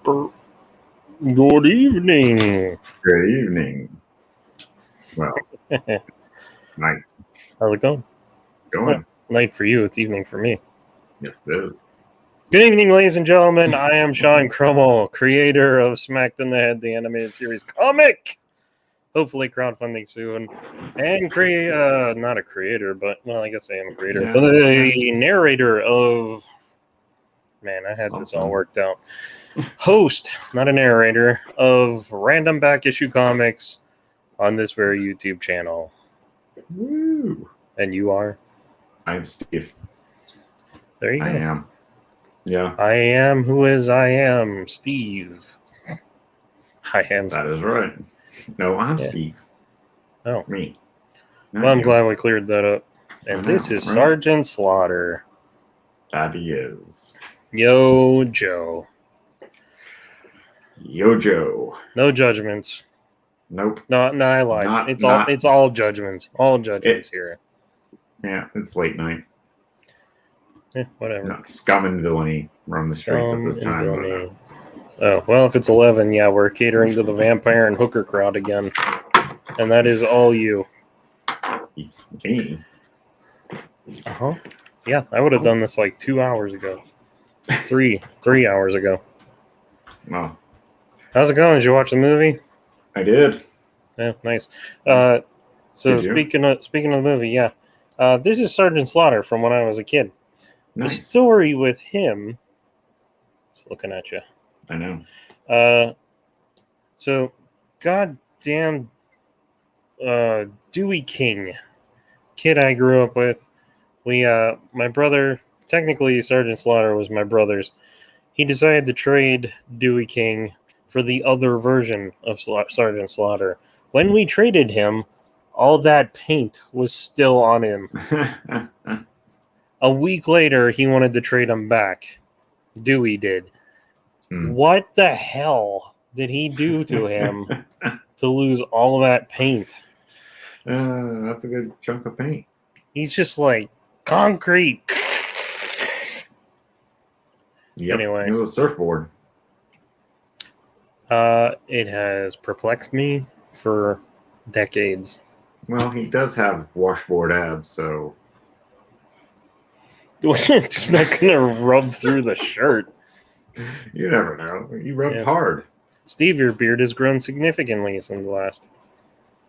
Good evening. Good evening. Well, night. How's it going? Going. Night for you, it's evening for me. Yes, it is. Good evening, ladies and gentlemen. I am Sean Crummell, creator of Smacked in the Head, the animated series comic. Hopefully crowdfunding soon. And not a creator, but, well, I guess I am a creator. Yeah. But a narrator of... Man, I had this all worked out. Host, not a narrator, of random back issue comics on this very YouTube channel. Woo. And you are? I'm Steve. There you go. I am. Yeah. I am who is I am, Steve. I am That Steve. is right. No, I'm Yeah. Steve. Oh. Me. Well, I'm glad we cleared that up. And this is right? Sergeant Slaughter. That he is. Yo, Joe. Yo, Joe. No judgments. Nope. No, I lied. It's all judgments. All judgments here. Yeah, it's late night. Whatever. No, scum and villainy run the streets at this time. Oh, well, if it's 11, yeah, we're catering to the vampire and hooker crowd again. And that is all you. Me? Uh-huh. Yeah, I would have done this like 2 hours ago. Three hours ago. Wow. How's it going? Did you watch the movie? I did. Yeah, nice. So speaking of the movie, yeah. This is Sergeant Slaughter from when I was a kid. Nice. The story with him... Just looking at you. I know. So, goddamn Dewey King, kid I grew up with. My brother, technically Sergeant Slaughter was my brother's. He decided to trade Dewey King for the other version of Sergeant Slaughter. When we traded him, all that paint was still on him. A week later, he wanted to trade him back. Dewey did. What the hell did he do to him to lose all of that paint? That's a good chunk of paint. He's just like concrete. Yep. Anyway. It was a surfboard. It has perplexed me for decades. Well, he does have washboard abs, so... It's not going to rub through the shirt. You never know. You rubbed hard. Steve, your beard has grown significantly since last.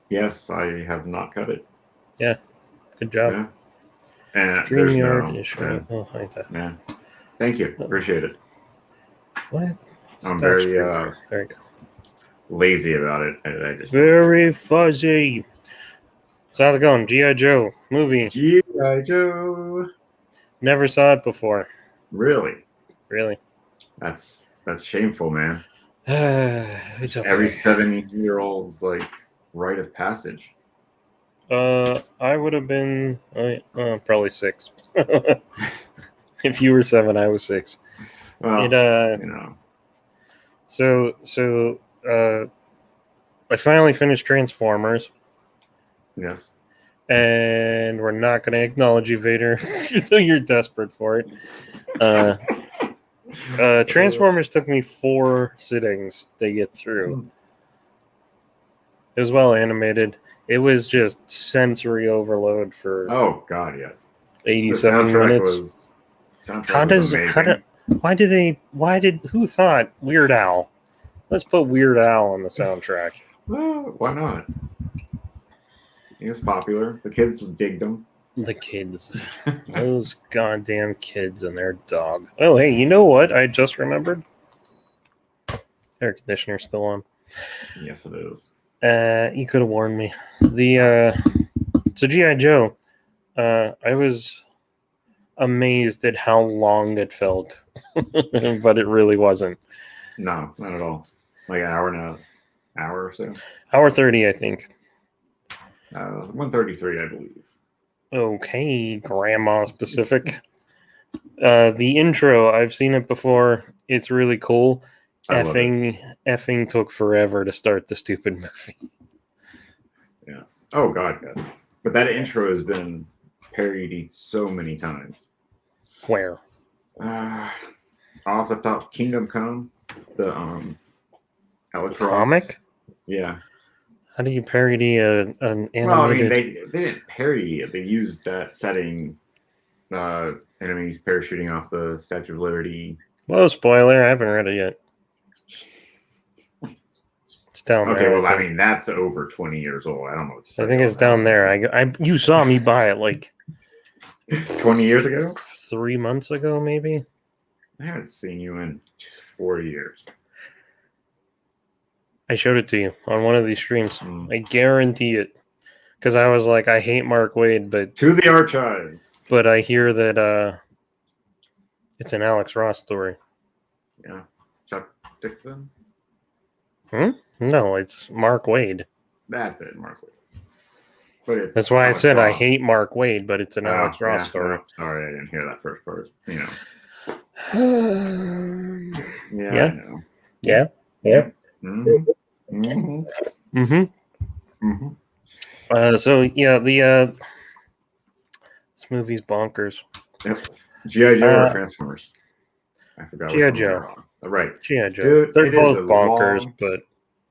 Yes, I have not cut it. Yeah. Good job. Yeah. And Dream there's Yard no... Yeah. Thank you. Appreciate it. What? I'm very there you go. lazy about it. I just very fuzzy. So how's it going? G.I. Joe movie. G.I. Joe. Never saw it before. Really? Really? That's shameful, man. It's okay. Every 7-year-old's like rite of passage. I would have been probably 6. If you were 7, I was 6. Well, you know. So I finally finished Transformers. Yes. And we're not going to acknowledge you, Vader, until you're desperate for it. Transformers took me 4 sittings to get through. It was well animated. It was just sensory overload for oh god, yes. 87 minutes. Who thought Weird Al? Let's put Weird Al on the soundtrack. Well, why not? He was popular. The kids digged him. The kids. Those goddamn kids and their dog. Oh, hey, you know what? I just remembered. Air conditioner's still on. Yes, it is. You could have warned me. So G.I. Joe, I was amazed at how long it felt. But it really wasn't. No, not at all. Like an hour or so? Hour 30, I think. 133, I believe. Okay, grandma specific. The intro, I've seen it before. It's really cool. Effing took forever to start the stupid movie. Yes. Oh god, yes. But that intro has been parodied so many times. Where? Off the top, Kingdom Come. The Alex Ross Comic? Yeah. How do you parody an animated? Well, I mean, they didn't parody it. They used that setting. Enemies parachuting off the Statue of Liberty. Well, spoiler, I haven't read it yet. It's down Okay, there. well, I mean, that's over 20 years old. I don't know what to say. I think it's down there. You saw me buy it like 20 years ago? 3 months ago, maybe? I haven't seen you in 4 years. I showed it to you on one of these streams. I guarantee it. Because I was like, I hate Mark Waid, but... To the archives! But I hear that it's an Alex Ross story. Yeah. Chuck Dixon? No, it's Mark Waid. That's it, Mark Waid. But that's why Alex I said Ross. I hate Mark Waid, but it's an Alex Ross story. No, sorry, I didn't hear that first part. You know. Yeah. I know. Yeah. So yeah, this movie's bonkers. Yep. G.I. Joe or Transformers? I forgot. G.I. Joe. Right. G.I. Joe. Dude, they're both bonkers, but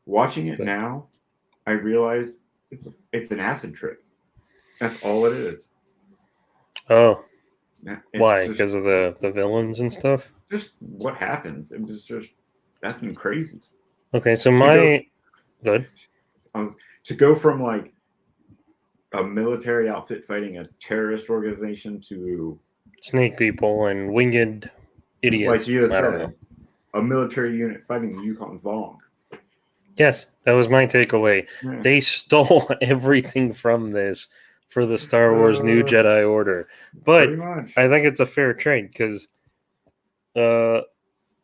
watching it now, I realized it's an acid trip. That's all it is. Oh. It's why? Because of the villains and stuff? Just what happens. It was just nothing crazy. Okay, so good. To go from like a military outfit fighting a terrorist organization to snake people and winged idiots. Like you said, a military unit fighting the Yukon Vong. Yes, that was my takeaway. Yeah. They stole everything from this for the Star Wars New Jedi Order. But I think it's a fair trade because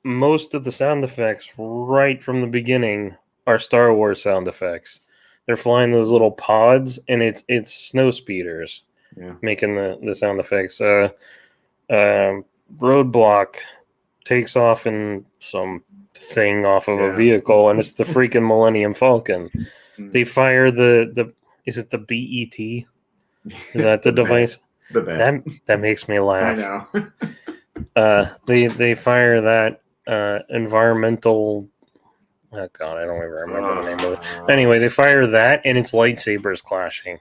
most of the sound effects right from the beginning are Star Wars sound effects. They're flying those little pods, and it's snow speeders making the sound effects. Roadblock takes off in some thing off of a vehicle, and it's the freaking Millennium Falcon. They fire is it the BET? Is that the device? The bat. That makes me laugh. I know. They fire that environmental. Oh God, I don't even remember the name of it. Anyway, they fire that, and it's lightsabers clashing.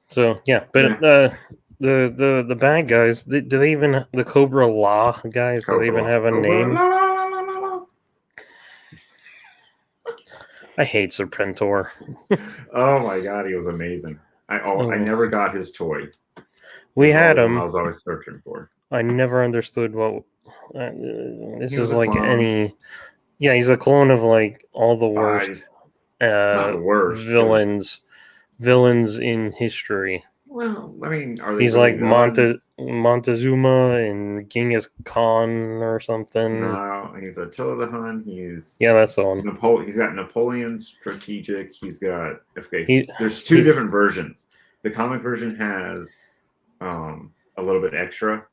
So yeah, but the bad guys, do they even the Cobra Law guys? Do they even have a name? I hate Serpentor. Oh my God, he was amazing. I never got his toy. We had him. I was always searching for. I never understood what. This is like any. Yeah, he's a clone of like all the worst, villains in history. Well, I mean, are they? He's like Montezuma and Genghis Khan or something. No, he's Attila the Hun. That's the one. He's got Napoleon Strategic. He's got there's two different versions. The comic version has a little bit extra.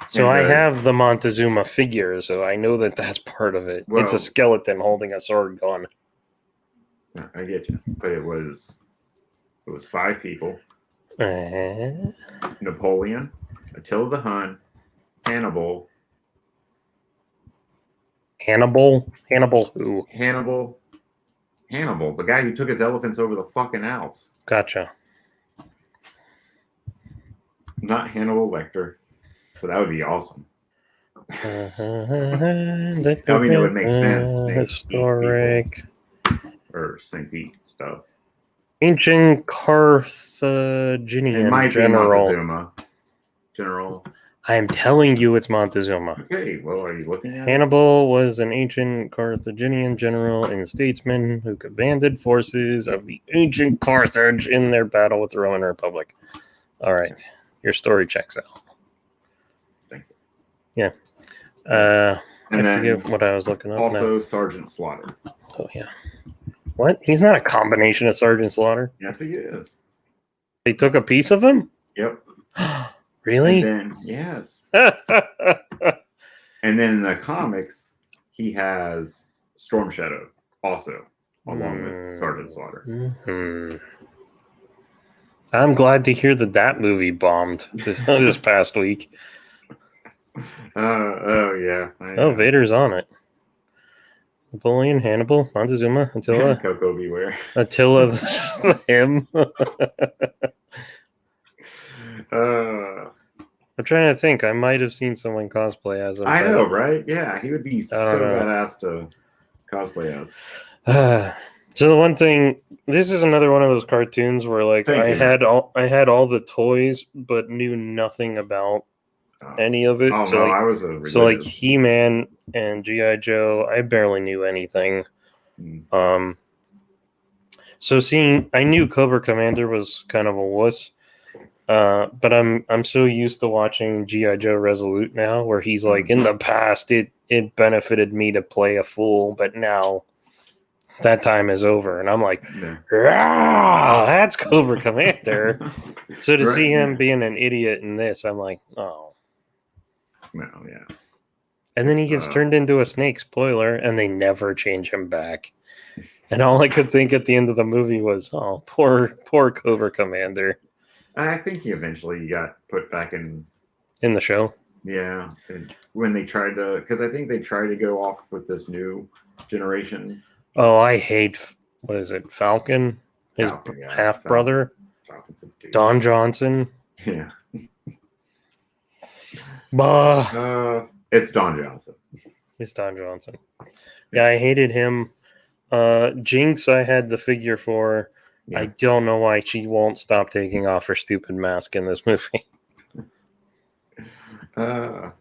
So I have the Montezuma figure, so I know that that's part of it. Well, it's a skeleton holding a sword gun. I get you, but it was 5 people. Napoleon, Attila the Hun, Hannibal. Hannibal who? Hannibal, the guy who took his elephants over the fucking Alps. Gotcha. Not Hannibal Lecter. So that would be awesome. I mean, it would make sense. Historic. Or snakes eat stuff. Ancient Carthaginian general. I am telling you it's Montezuma. Okay, well, are you looking at Hannibal was an ancient Carthaginian general and statesman who commanded forces of the ancient Carthage in their battle with the Roman Republic. All right. Your story checks out. Thank you. Yeah. I forget what I was looking up. Also, Sergeant Slaughter. Oh, yeah. What? He's not a combination of Sergeant Slaughter. Yes, he is. They took a piece of him? Yep. Really? And then, yes. And then in the comics, he has Storm Shadow also, along with Sergeant Slaughter. Mm-hmm. I'm glad to hear that movie bombed this past week. Oh yeah. Vader's on it. Napoleon, Hannibal, Montezuma, Attila. Coco Beware. Attila, him. I'm trying to think. I might have seen someone cosplay as him. I know, right? Yeah, he would be so badass to cosplay as. So the one thing, this is another one of those cartoons where like I had all the toys, but knew nothing about any of it. Oh so no, like, I was a so like He-Man and G.I. Joe, I barely knew anything. So I knew Cobra Commander was kind of a wuss. But I'm so used to watching G.I. Joe Resolute now, where he's like, in the past it benefited me to play a fool, but now that time is over, and I'm like, that's Cobra Commander. So to see him being an idiot in this, I'm like, oh no, yeah. And then he gets turned into a snake, spoiler, and they never change him back. And all I could think at the end of the movie was, oh, poor Cobra Commander. I think he eventually got put back in the show. Yeah, and when they tried to, because I think they tried to go off with this new generation. Oh, I hate, what is it, Falcon? His half brother, Don Johnson. Yeah. It's Don Johnson. It's Don Johnson. Yeah, I hated him. Jinx, I had the figure for. Yeah. I don't know why she won't stop taking off her stupid mask in this movie. To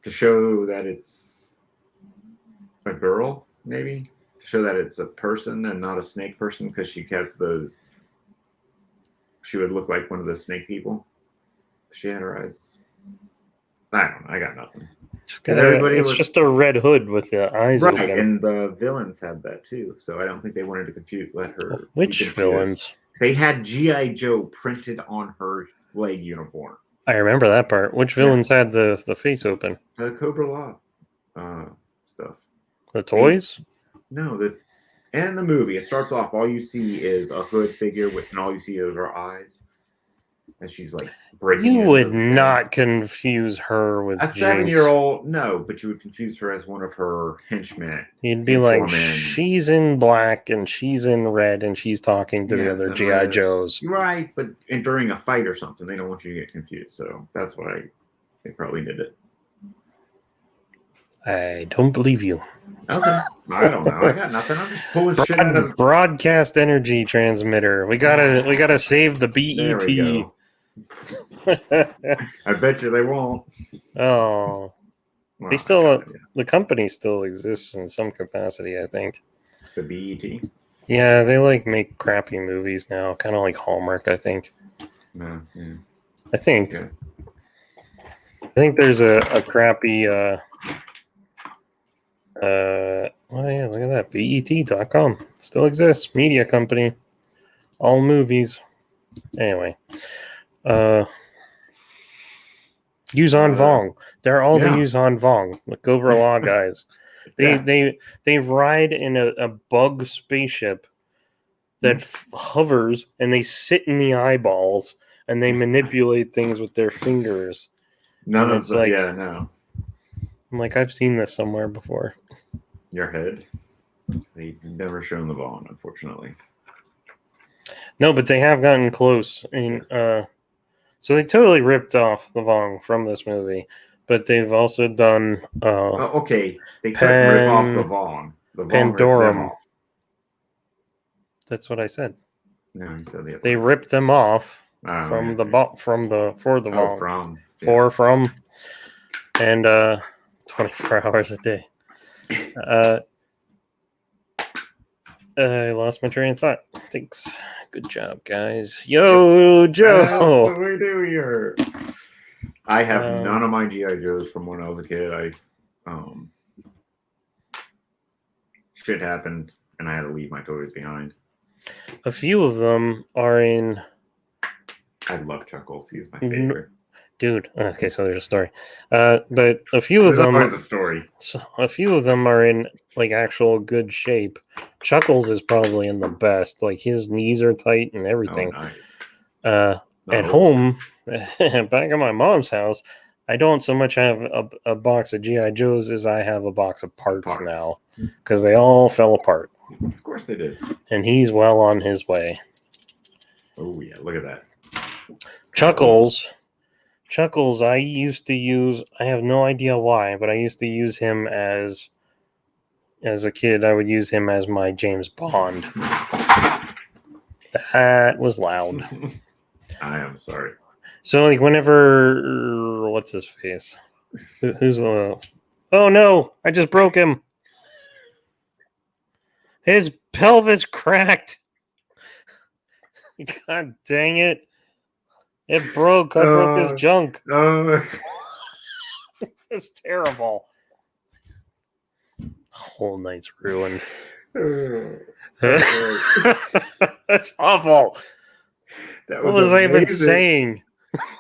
show that it's a girl, maybe? To show that it's a person and not a snake person, because she has those. She would look like one of the snake people. She had her eyes. I don't know. I got nothing. It's just a red hood with the eyes right, open. And the villains had that too. So I don't think they wanted to let her. Which villains? They had G.I. Joe printed on her leg uniform. I remember that part. Which villains had the face open? The Cobra Law stuff. The toys? And the movie. It starts off, all you see is a hood figure and all you see is her eyes. And she's like breaking. You would not confuse her with a 7-year-old. No, but you would confuse her as one of her henchmen. You'd be like, she's in black and she's in red and she's talking to the other G.I. Joes. Right, but during a fight or something, they don't want you to get confused. So that's why they probably did it. I don't believe you. Okay. I don't know. I got nothing. I'm just pulling shit out of broadcast energy transmitter. We gotta save the BET. There we go. I bet you they won't. Oh, well, they still the company still exists in some capacity, I think. The BET. Yeah, they like make crappy movies now, kind of like Hallmark, I think. Yeah. I think. Yeah. I think there's a crappy. Oh yeah, look at that. BET.com still exists. Media company. All movies. Anyway. Yuzhan Vong. They're all the Yuzhan Vong, the Cobra Law guys. They ride in a bug spaceship that hovers, and they sit in the eyeballs, and they manipulate things with their fingers. No. I'm like, I've seen this somewhere before. Your head? They've never shown the Vong, unfortunately. No, but they have gotten close. And so they totally ripped off the Vong from this movie. But they've also done... okay, they couldn't rip off the Vong. The Vong ripped them off. That's what I said. No, you said the other They ripped them off from the Vong. From. And 24 hours a day. I lost my train of thought. Thanks. Good job, guys. Yo, Joe. That's what we do here. I have none of my G.I. Joes from when I was a kid. Shit happened, and I had to leave my toys behind. A few of them are in... I love Chuckles. He's my favorite. Dude, okay, so there's a story. But a few of them... There's always a story. So a few of them are in, like, actual good shape. Chuckles is probably in the best. Like, his knees are tight and everything. Oh, nice. At home, back at my mom's house, I don't so much have a box of GI Joes as I have a box of parts. Now, because they all fell apart. Of course they did. And he's well on his way. Oh yeah, look at that. Chuckles. Chuckles, I used to use, I have no idea why, but I used to use him as a kid, I would use him as my James Bond. That was loud. I am sorry. So, like, whenever, what's his face? Who's the, oh no, I just broke him. His pelvis cracked. God dang it. It broke. I broke his junk. It's terrible. Whole night's ruined. That's awful. What was I even saying?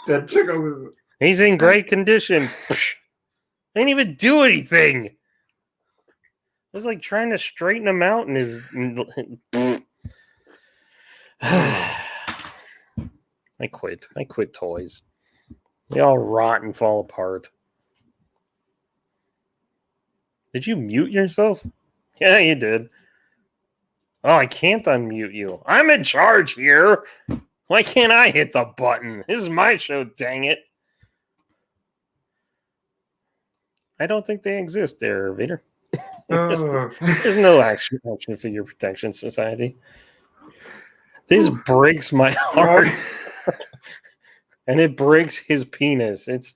That Chuckles. He's in great condition. I didn't even do anything. I was like trying to straighten him out in his. I quit. I quit toys. They all rot and fall apart. Did you mute yourself? Yeah, you did. Oh, I can't unmute you. I'm in charge here. Why can't I hit the button? This is my show, dang it. I don't think they exist there, Vader. There's no action figure protection society. This breaks my heart. And it breaks his penis. It's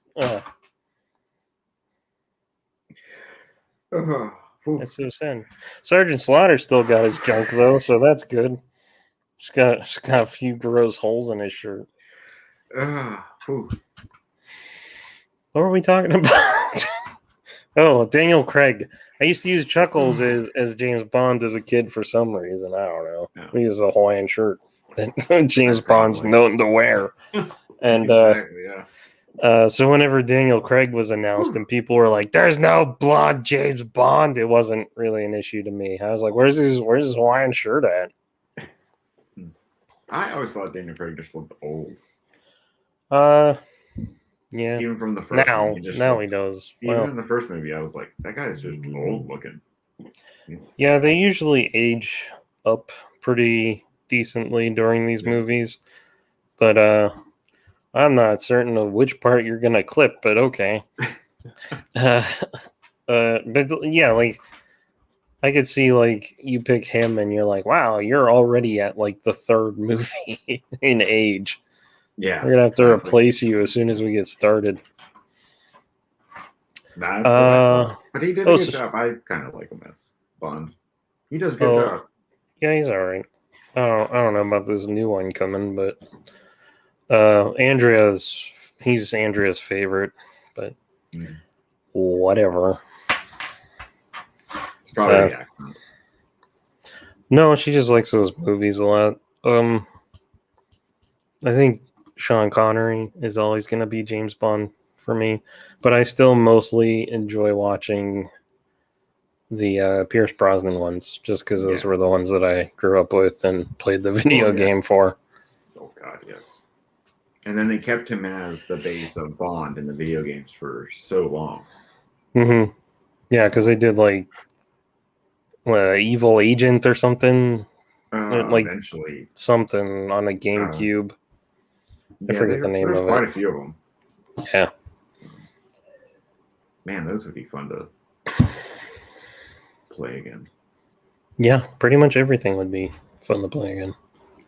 that's so sad. Sergeant Slaughter still got his junk though, so that's good. Just got a few gross holes in his shirt. What were we talking about? Oh, Daniel Craig. I used to use Chuckles as James Bond as a kid for some reason. I don't know. Yeah. We use the Hawaiian shirt that James Bond's known to wear. And exactly, yeah. So whenever Daniel Craig was announced and people were like, "There's no blonde James Bond," it wasn't really an issue to me. I was like, "Where's his Hawaiian shirt at?" I always thought Daniel Craig just looked old. Yeah. Even from the first movie, he does. Even in the first movie, I was like, that guy's just old looking. Yeah, they usually age up pretty decently during these movies, but I'm not certain of which part you're gonna clip, but okay. But yeah, like I could see like you pick him and you're like, wow, you're already at like the third movie in age. Yeah, we're gonna have to replace you as soon as we get started. That's what I thought. But he did a good job. I kind of like him as Bond. He does a good job. Yeah, he's all right. I don't know about this new one coming, but he's Andrea's favorite, but whatever. It's probably the accent. No, she just likes those movies a lot. I think Sean Connery is always going to be James Bond for me, but I still mostly enjoy watching the Pierce Brosnan ones, just because those were the ones that I grew up with and played the video game for. Oh God, yes. And then they kept him as the base of Bond in the video games for so long. Mm-hmm. Yeah, because they did like Evil Agent or something. Like eventually something on a GameCube. I forget the name of it. There's quite a few of them. Yeah. Man, those would be fun to play again. Yeah, pretty much everything would be fun to play again.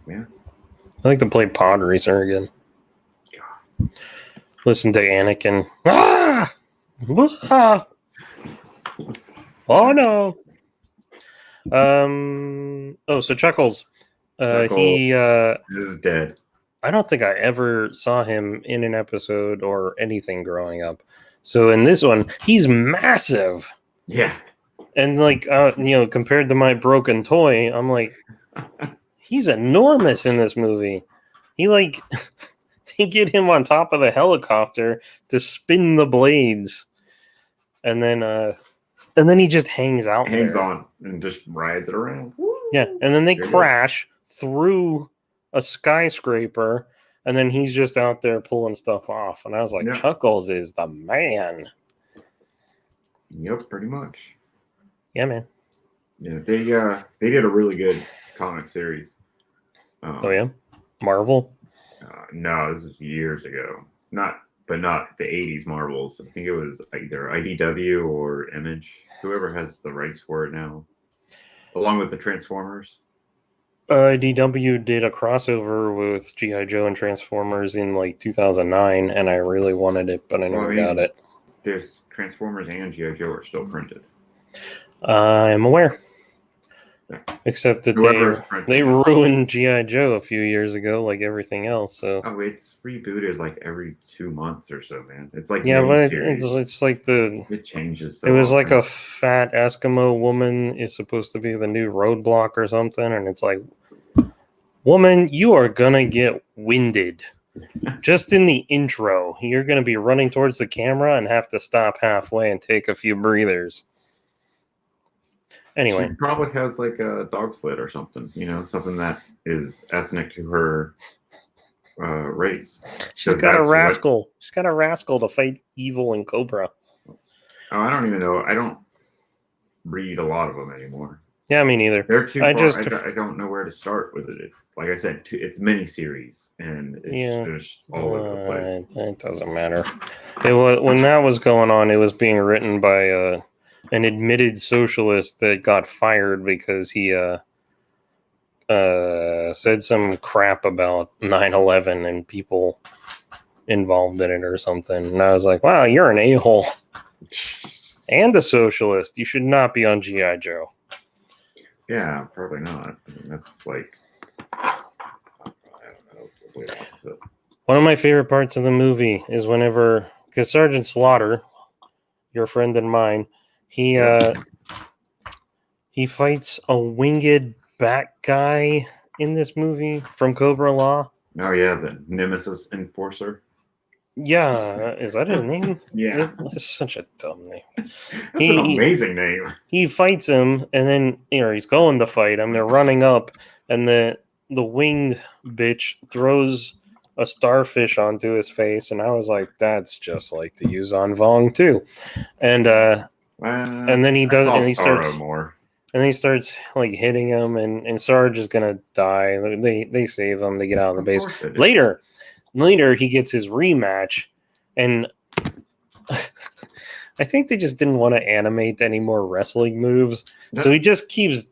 Yeah. I like to play Pod Racer again. Yeah. Listen to Anakin. Ah! Ah! Oh no. So Chuckles. He is dead. I don't think I ever saw him in an episode or anything growing up. So in this one, he's massive. Yeah. And like compared to my broken toy, I'm like, he's enormous in this movie. He like they get him on top of the helicopter to spin the blades. And then he just hangs out Hangs on and just rides it around. Yeah, and then they crash through a skyscraper, And then he's just out there pulling stuff off. And I was like, Yeah. Chuckles is the man. Yep, pretty much. Yeah, man. Yeah, they did a really good comic series. Oh, yeah? Marvel? No, this was years ago. Not the 80s Marvels. I think it was either IDW or Image, whoever has the rights for it now, along with the Transformers. IDW did a crossover with G.I. Joe and Transformers in like 2009, and I really wanted it, but I never got it. There's Transformers and G.I. Joe are still printed. I'm aware. Yeah. Except that they ruined G.I. Joe a few years ago, like everything else. So it's rebooted like every 2 months or so, man. It's like yeah, but it's like it changes. It was like a fat Eskimo woman is supposed to be the new Roadblock or something, and it's like, woman, you are gonna get winded. Just in the intro, you're gonna be running towards the camera and have to stop halfway and take a few breathers. Anyway, she probably has like a dog sled or something, something that is ethnic to her race. She's got a rascal. She's got a rascal to fight evil and Cobra. Oh, I don't even know. I don't read a lot of them anymore. Yeah, me neither. They're too far. I don't know where to start with it. It's like I said, it's mini-series, and it's just all over the place. It doesn't matter. When that was going on, it was being written by an admitted socialist that got fired because he said some crap about 9/11 and people involved in it or something. And I was like, wow, you're an a-hole and a socialist. You should not be on G.I. Joe. Yeah, probably not. I mean, that's like, I don't know. Complete opposite. One of my favorite parts of the movie is whenever, because Sergeant Slaughter, your friend and mine, he fights a winged bat guy in this movie from Cobra Law. Oh yeah, the Nemesis Enforcer. Yeah, is that his name? Yeah, it's such a dumb name. That's an amazing name. He fights him, and then he's going to fight him. They're running up, and the winged bitch throws a starfish onto his face, and I was like, "That's just like the Yuzan Vong too." And then he does, and he starts more. And he starts like hitting him, and Sarge is gonna die. They save him. They get out of the base. Later, he gets his rematch, and I think they just didn't want to animate any more wrestling moves, so he just keeps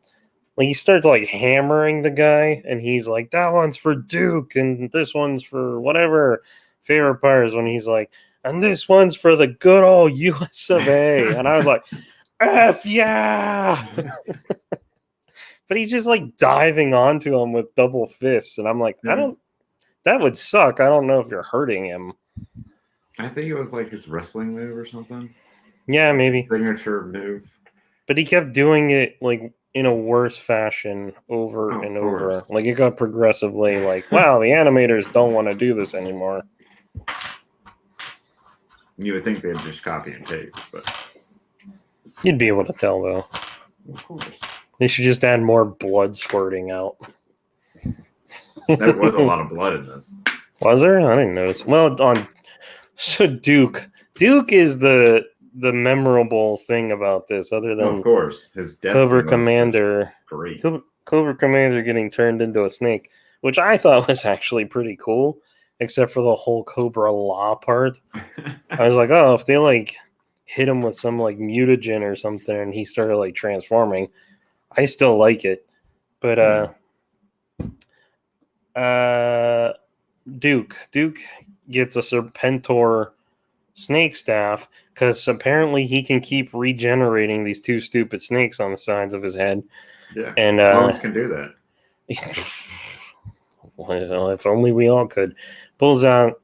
he starts like hammering the guy, and he's like, "That one's for Duke, and this one's for whatever." Favorite part is when he's like, "And this one's for the good old U.S. of A." And I was like, F yeah! But he's just like diving onto him with double fists, and I'm like, that would suck. I don't know if you're hurting him. I think it was like his wrestling move or something. Yeah, maybe. His signature move. But he kept doing it like in a worse fashion over and over. Like it got progressively like, wow, the animators don't want to do this anymore. You would think they'd just copy and paste, but you'd be able to tell though. Of course. They should just add more blood squirting out. There was a lot of blood in this. Was there? I didn't notice. Well, so Duke is the memorable thing about this, other than of course his death Cobra Commander. Great. Cobra Commander getting turned into a snake, which I thought was actually pretty cool, except for the whole Cobra Law part. I was like, oh, if they like hit him with some like mutagen or something and he started like transforming, I still like it. But Duke gets a Serpentor snake staff because apparently he can keep regenerating these two stupid snakes on the sides of his head. Yeah, and clones can do that. Well, if only we all could. Pulls out,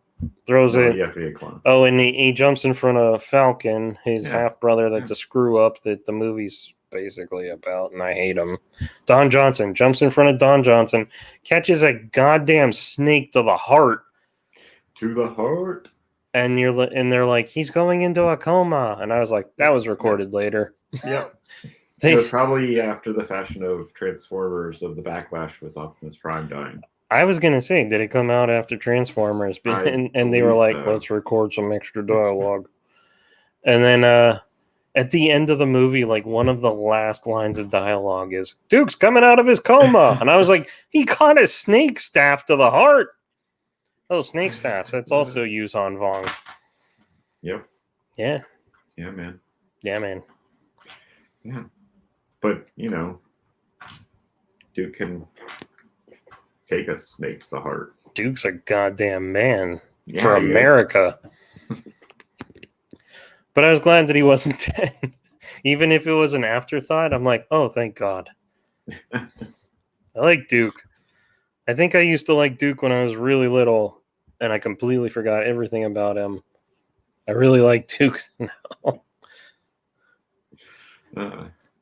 throws it. You have to be a clone. Oh, and he jumps in front of Falcon, his half brother. That's a screw up that the movie's basically about, and I hate him. Don Johnson jumps in front of Don Johnson, catches a goddamn snake to the heart. To the heart. And they're like, he's going into a coma, and I was like, that was recorded later. Yep. It was probably after the fashion of Transformers of the Backlash with Optimus Prime dying. I was gonna say, did it come out after Transformers? I And they were believe like, so. let's record some extra dialogue. And then at the end of the movie, like one of the last lines of dialogue is Duke's coming out of his coma. And I was like, he caught a snake staff to the heart. Oh, snake staffs. That's also Yuzhan Vong. Yep. Yeah. Yeah, man. Yeah, man. Yeah. But, you know, Duke can take a snake to the heart. Duke's a goddamn man Yeah, for he is. America. But I was glad that he wasn't dead. Even if it was an afterthought, I'm like, oh, thank God. I like Duke. I think I used to like Duke when I was really little, and I completely forgot everything about him. I really like Duke now.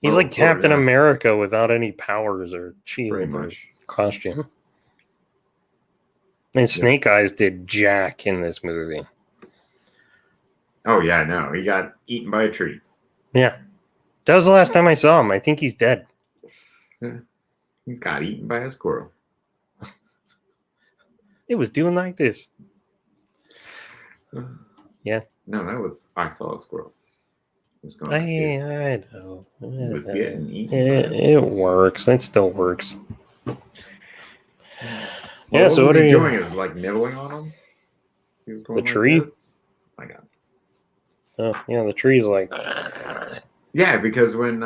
He's like Captain America without any powers or shield or costume. And Snake Eyes did jack in this movie. Oh, yeah, no. He got eaten by a tree. Yeah. That was the last time I saw him. I think he's dead. Yeah. He's got eaten by a squirrel. It was doing like this. Yeah. No, that was I saw a squirrel. It was going I know. It was getting eaten. It works. It still works. Well, yeah, so what what was are he you doing? Is like nibbling on him? He was going the like tree? This? My God. Oh, yeah, the tree's like. Yeah, because when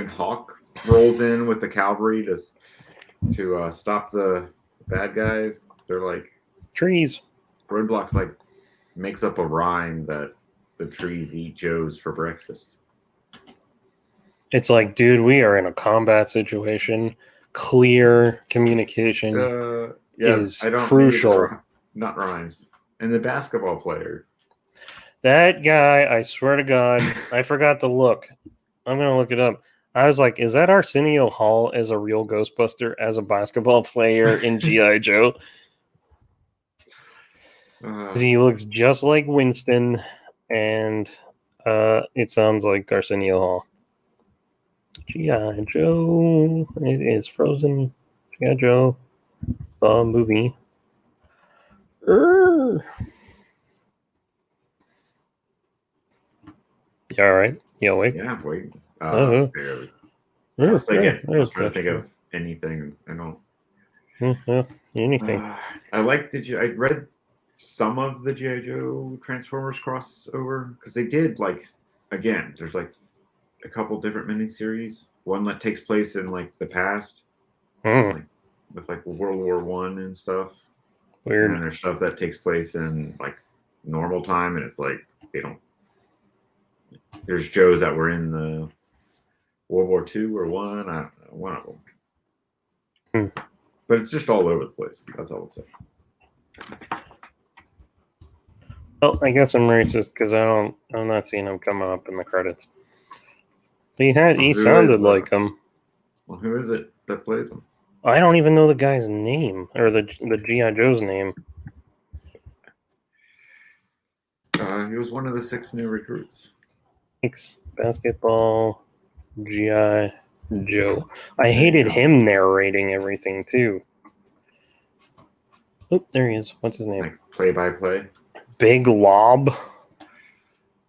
Hawk rolls in with the cavalry to stop the bad guys, they're like Trees. Roadblock's like makes up a rhyme that the trees eat Joes for breakfast. It's like, dude, we are in a combat situation. Clear communication is crucial. Not rhymes. And the basketball player. That guy, I swear to God, I forgot to look. I'm going to look it up. I was like, is that Arsenio Hall as a real Ghostbuster as a basketball player in G.I. Joe? He looks just like Winston, and it sounds like Arsenio Hall. G.I. Joe. It is Frozen. G.I. Joe. The movie. You all right? You awake? Yeah, wait. Barely. I was trying to think of anything. I don't. Anything. I read some of the G.I. Joe Transformers crossover because they did again. There's like a couple different miniseries. One that takes place in like the past, with like World War One and stuff. Weird. And then there's stuff that takes place in like normal time, and it's like they don't. There's Joes that were in the World War II or one. I don't know, one of them. But it's just all over the place. That's all I'll say. Well, I guess I'm racist because I'm not seeing him coming up in the credits. He sounded like him. Well, who is it that plays him? I don't even know the guy's name or the G.I. Joe's name. He was one of the 6 new recruits. Basketball, G.I. Joe. I hated him narrating everything too. Oh, there he is. What's his name? Like play-by-play. Big Lob.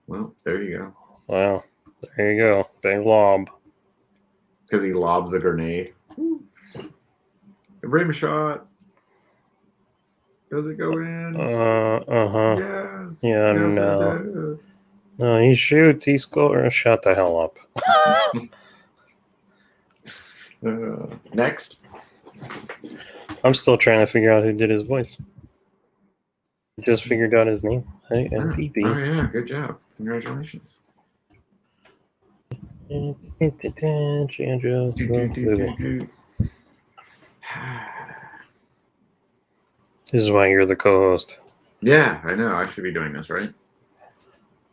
Well, there you go. Wow, there you go. Big Lob. Because he lobs a grenade. Rim shot. Does it go in? Yes. Yeah, yes, no. No, he shoots. He scores. Shut the hell up. Next. I'm still trying to figure out who did his voice. Just figured out his name. MPP. Oh, yeah. Good job. Congratulations. This is why you're the co-host. Yeah, I know. I should be doing this, right?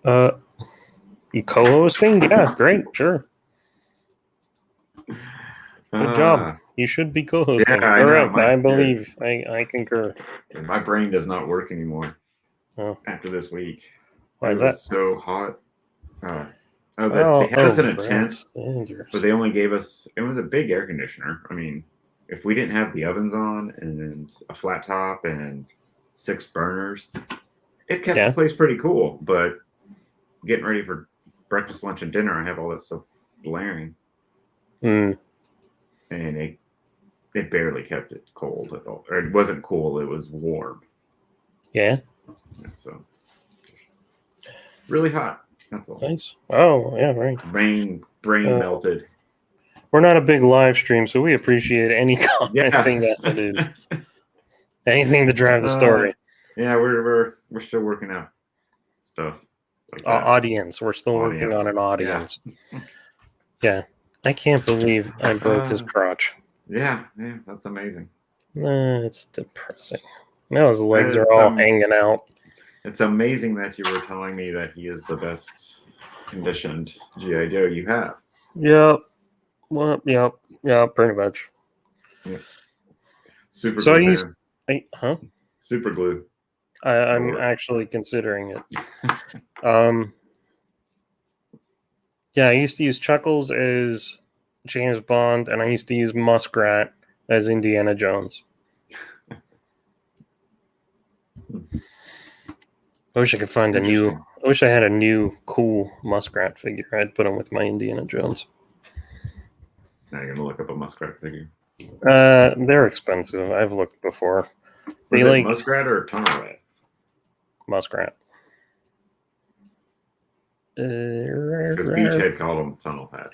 You co-hosting? Yeah, great, sure. Good job. You should be co-hosting. Yeah, correct. I believe. I concur. My brain does not work anymore. After this week. Why is that? So hot. They had us in a tent, but they only gave us. It was a big air conditioner. I mean, if we didn't have the ovens on and a flat top and 6 burners, it kept the place pretty cool. But getting ready for breakfast, lunch, and dinner, I have all that stuff blaring. And it barely kept it cold at all. Or it wasn't cool, it was warm. Yeah. So really hot. That's all. Nice. Oh, yeah, right. Brain melted. We're not a big live stream, so we appreciate any commenting. Yes, it is. Anything to drive the story. Yeah, we're still working out stuff. Like audience. We're still working on an audience. Yeah. I can't believe I broke his crotch. Yeah, that's amazing. It's depressing. Now his legs are all hanging out. It's amazing that you were telling me that he is the best conditioned G.I. Joe you have. Yep. Well, yep, pretty much. Yeah. Super so glue. Super glue. I'm actually considering it. Yeah, I used to use Chuckles as James Bond, and I used to use Muskrat as Indiana Jones. I wish I could find I wish I had a new cool Muskrat figure. I'd put him with my Indiana Jones. Now you're gonna look up a Muskrat figure. They're expensive. I've looked before. Was it Muskrat or Tunnel Rat? Muskrat. Because Beachhead called him Tunnel Rat.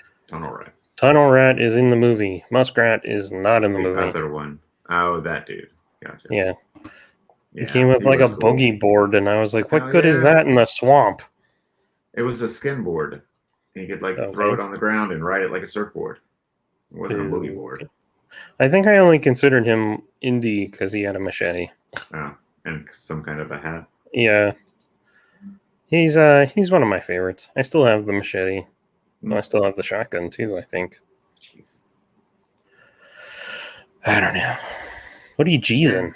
Tunnel Rat is in the movie. Muskrat is not in the movie. The other one. Oh, that dude. Gotcha. Yeah. He came with like a boogie board, and I was like, what good is that in the swamp? It was a skin board. And you could throw it on the ground and ride it like a surfboard. It wasn't a boogie board. I think I only considered him indie because he had a machete. Oh, and some kind of a hat. Yeah. He's one of my favorites. I still have the machete. I still have the shotgun too, I think. Jeez. I don't know. What are you jeezing?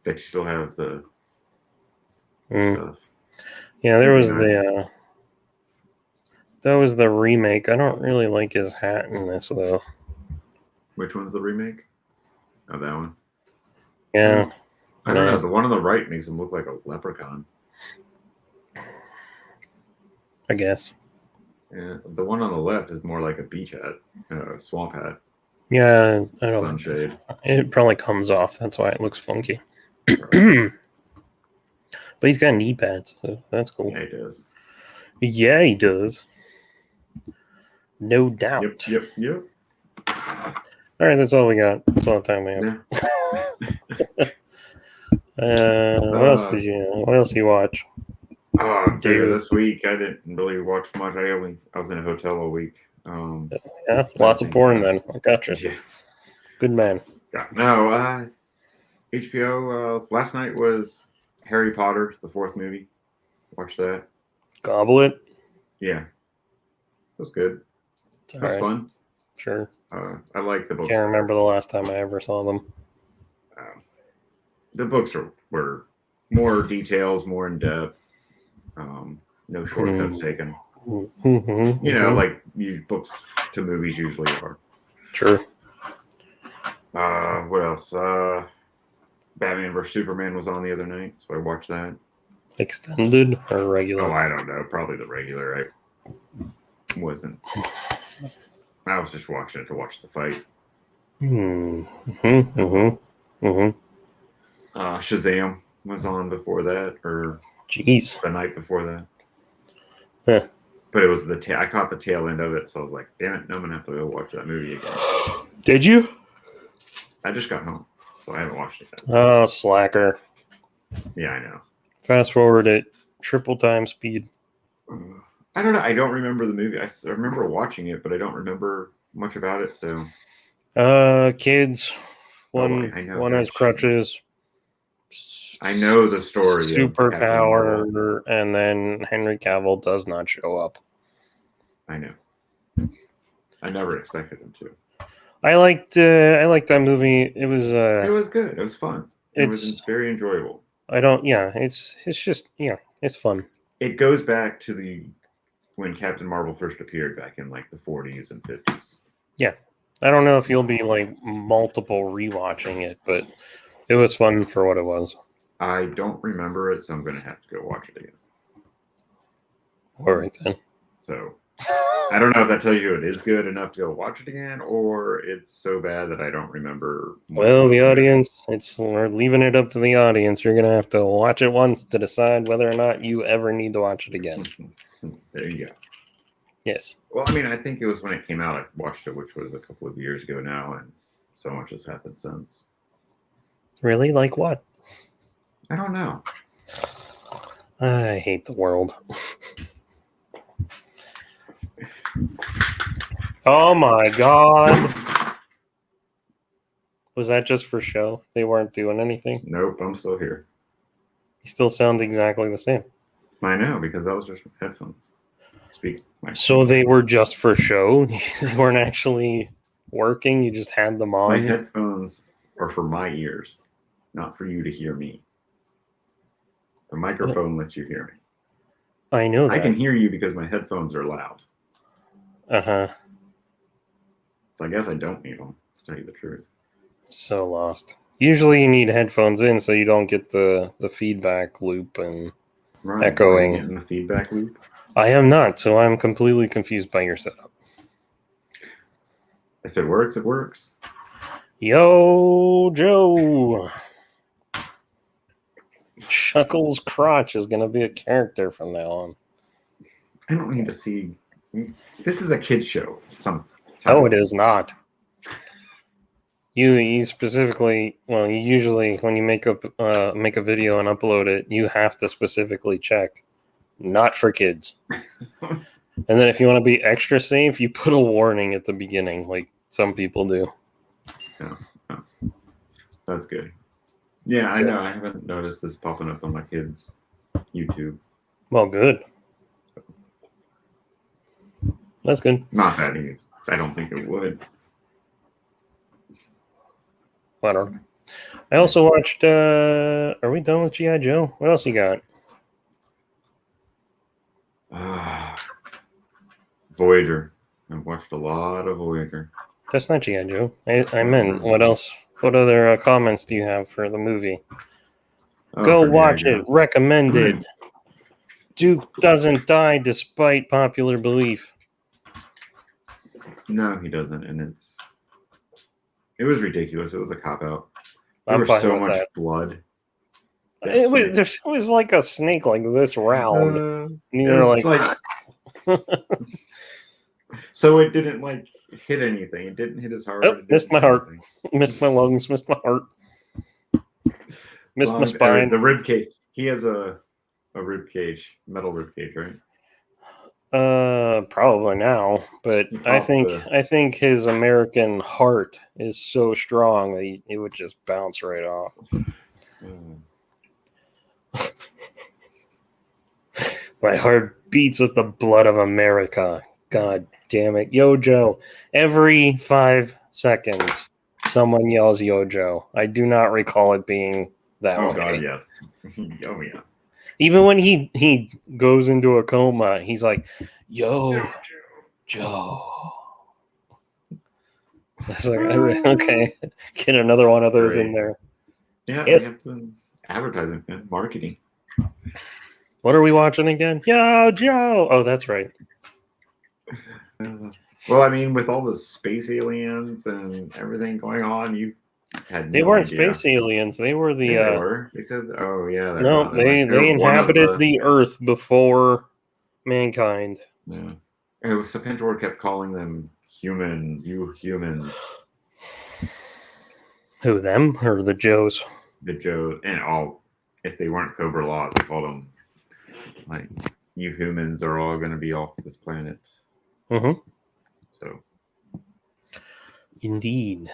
Bet you still have the stuff. Yeah, there was that was the remake. I don't really like his hat in this though. Which one's the remake? Oh, that one. Yeah. I don't know. The one on the right makes him look like a leprechaun. I guess. Yeah, the one on the left is more like a beach hat, swamp hat. Yeah, I don't. Sunshade. It probably comes off. That's why it looks funky. But he's got knee pads, so that's cool. Yeah, he does. Yeah, he does. No doubt. Yep. All right, that's all we got. That's all the time we have. Yeah. What else did you watch? Dude, this week I didn't really watch much. I was in a hotel all week. Yeah, lots of porn then. I gotcha. Yeah. Good man. No, HBO. Last night was Harry Potter, the 4th movie. Watched that. Goblet. Yeah, it was good. It was fun. Sure. I like the books. Can't remember the last time I ever saw them. The books were more details, more in depth. No shortcuts taken. Like books to movies usually are. Sure. What else? Batman vs Superman was on the other night, so I watched that. Extended or regular? Oh, I don't know. Probably the regular. I wasn't. I was just watching it to watch the fight. Shazam was on before that, or the night before that. Huh. But it was I caught the tail end of it, so I was like, damn it, no, I'm gonna have to go watch that movie again. Did you? I just got home, so I haven't watched it yet. Oh, slacker. Yeah, I know. Fast forward at triple time speed. I don't know. I don't remember the movie. I remember watching it, but I don't remember much about it. So, kids. One has crutches. I know the story. Superpower, and then Henry Cavill does not show up. I know. I never expected him to. I liked that movie. It was good. It was fun. It was very enjoyable. It's just it's fun. It goes back to when Captain Marvel first appeared back in like the 40s and 50s. Yeah. I don't know if you'll be like multiple rewatching it, but it was fun for what it was. I don't remember it, so I'm gonna have to go watch it again. All right then. So I don't know if that tells you it is good enough to go watch it again, or it's so bad that I don't remember. Well, the audience, we're leaving it up to the audience. You're gonna have to watch it once to decide whether or not you ever need to watch it again. There you go. Yes. Well, I mean, I think it was when it came out. I watched it, which was a couple of years ago now, and so much has happened since. Really? Like what? I don't know. I hate the world. Oh my god. Was that just for show? They weren't doing anything? Nope, I'm still here. You still sound exactly the same. I know, because that was just headphones. So they were just for show? They weren't actually working? You just had them on? My headphones are for my ears, not for you to hear me. The microphone lets you hear me. I know that. I can hear you because my headphones are loud. Uh-huh. So I guess I don't need them, to tell you the truth. So lost. Usually you need headphones in so you don't get the feedback loop and echoing. Are you getting the feedback loop? I am not, so I'm completely confused by your setup. If it works, it works. Yo, Joe! Chuckles Crotch is going to be a character from now on. I don't need to see. This is a kid show. No, it is not. You specifically, well, you usually, when you make a video and upload it, you have to specifically check, not for kids. And then if you want to be extra safe, you put a warning at the beginning, like some people do. Yeah. That's good. Yeah, I know. I haven't noticed this popping up on my kids' YouTube. Well, good. That's good. Not that I don't think it would. I don't know. I also watched, are we done with G.I. Joe? What else you got? Voyager. I've watched a lot of Voyager. That's not G.I. Joe. I meant, what else? What other comments do you have for the movie? Go watch it. Recommended. Duke doesn't die despite popular belief. No, he doesn't, and it was ridiculous. It was a cop-out. There I'm was fine so with much that. blood. It was like a snake like this round. And you're like... So it didn't like hit anything. It didn't hit his heart. Oh, missed my heart. Missed my lungs. Missed my heart. Missed my spine. The rib cage. He has a rib cage, metal rib cage, right? Probably now, but I think his American heart is so strong that it would just bounce right off. My heart beats with the blood of America. God damn it. Yo, Joe. Every 5 seconds, someone yells, Yo, Joe. I do not recall it being that way. Oh, God, yes. Oh, yeah. Even when he goes into a coma, he's like, Yo, Joe. It's like, okay, get another one of those in there. Yeah, they have the advertising, marketing. What are we watching again? Yo, Joe. Oh, that's right. Well, I mean, with all the space aliens and everything going on, you had They weren't space aliens. They were the. Yeah, they were. They said, "Oh yeah." No, they inhabited the Earth before mankind. Yeah, it was Serpentor kept calling them human. You humans. Who, them or the Joes? The Joe and all. If they weren't Cobra Laws, they called them like you humans are all going to be off this planet. Mm-hmm. So. Indeed.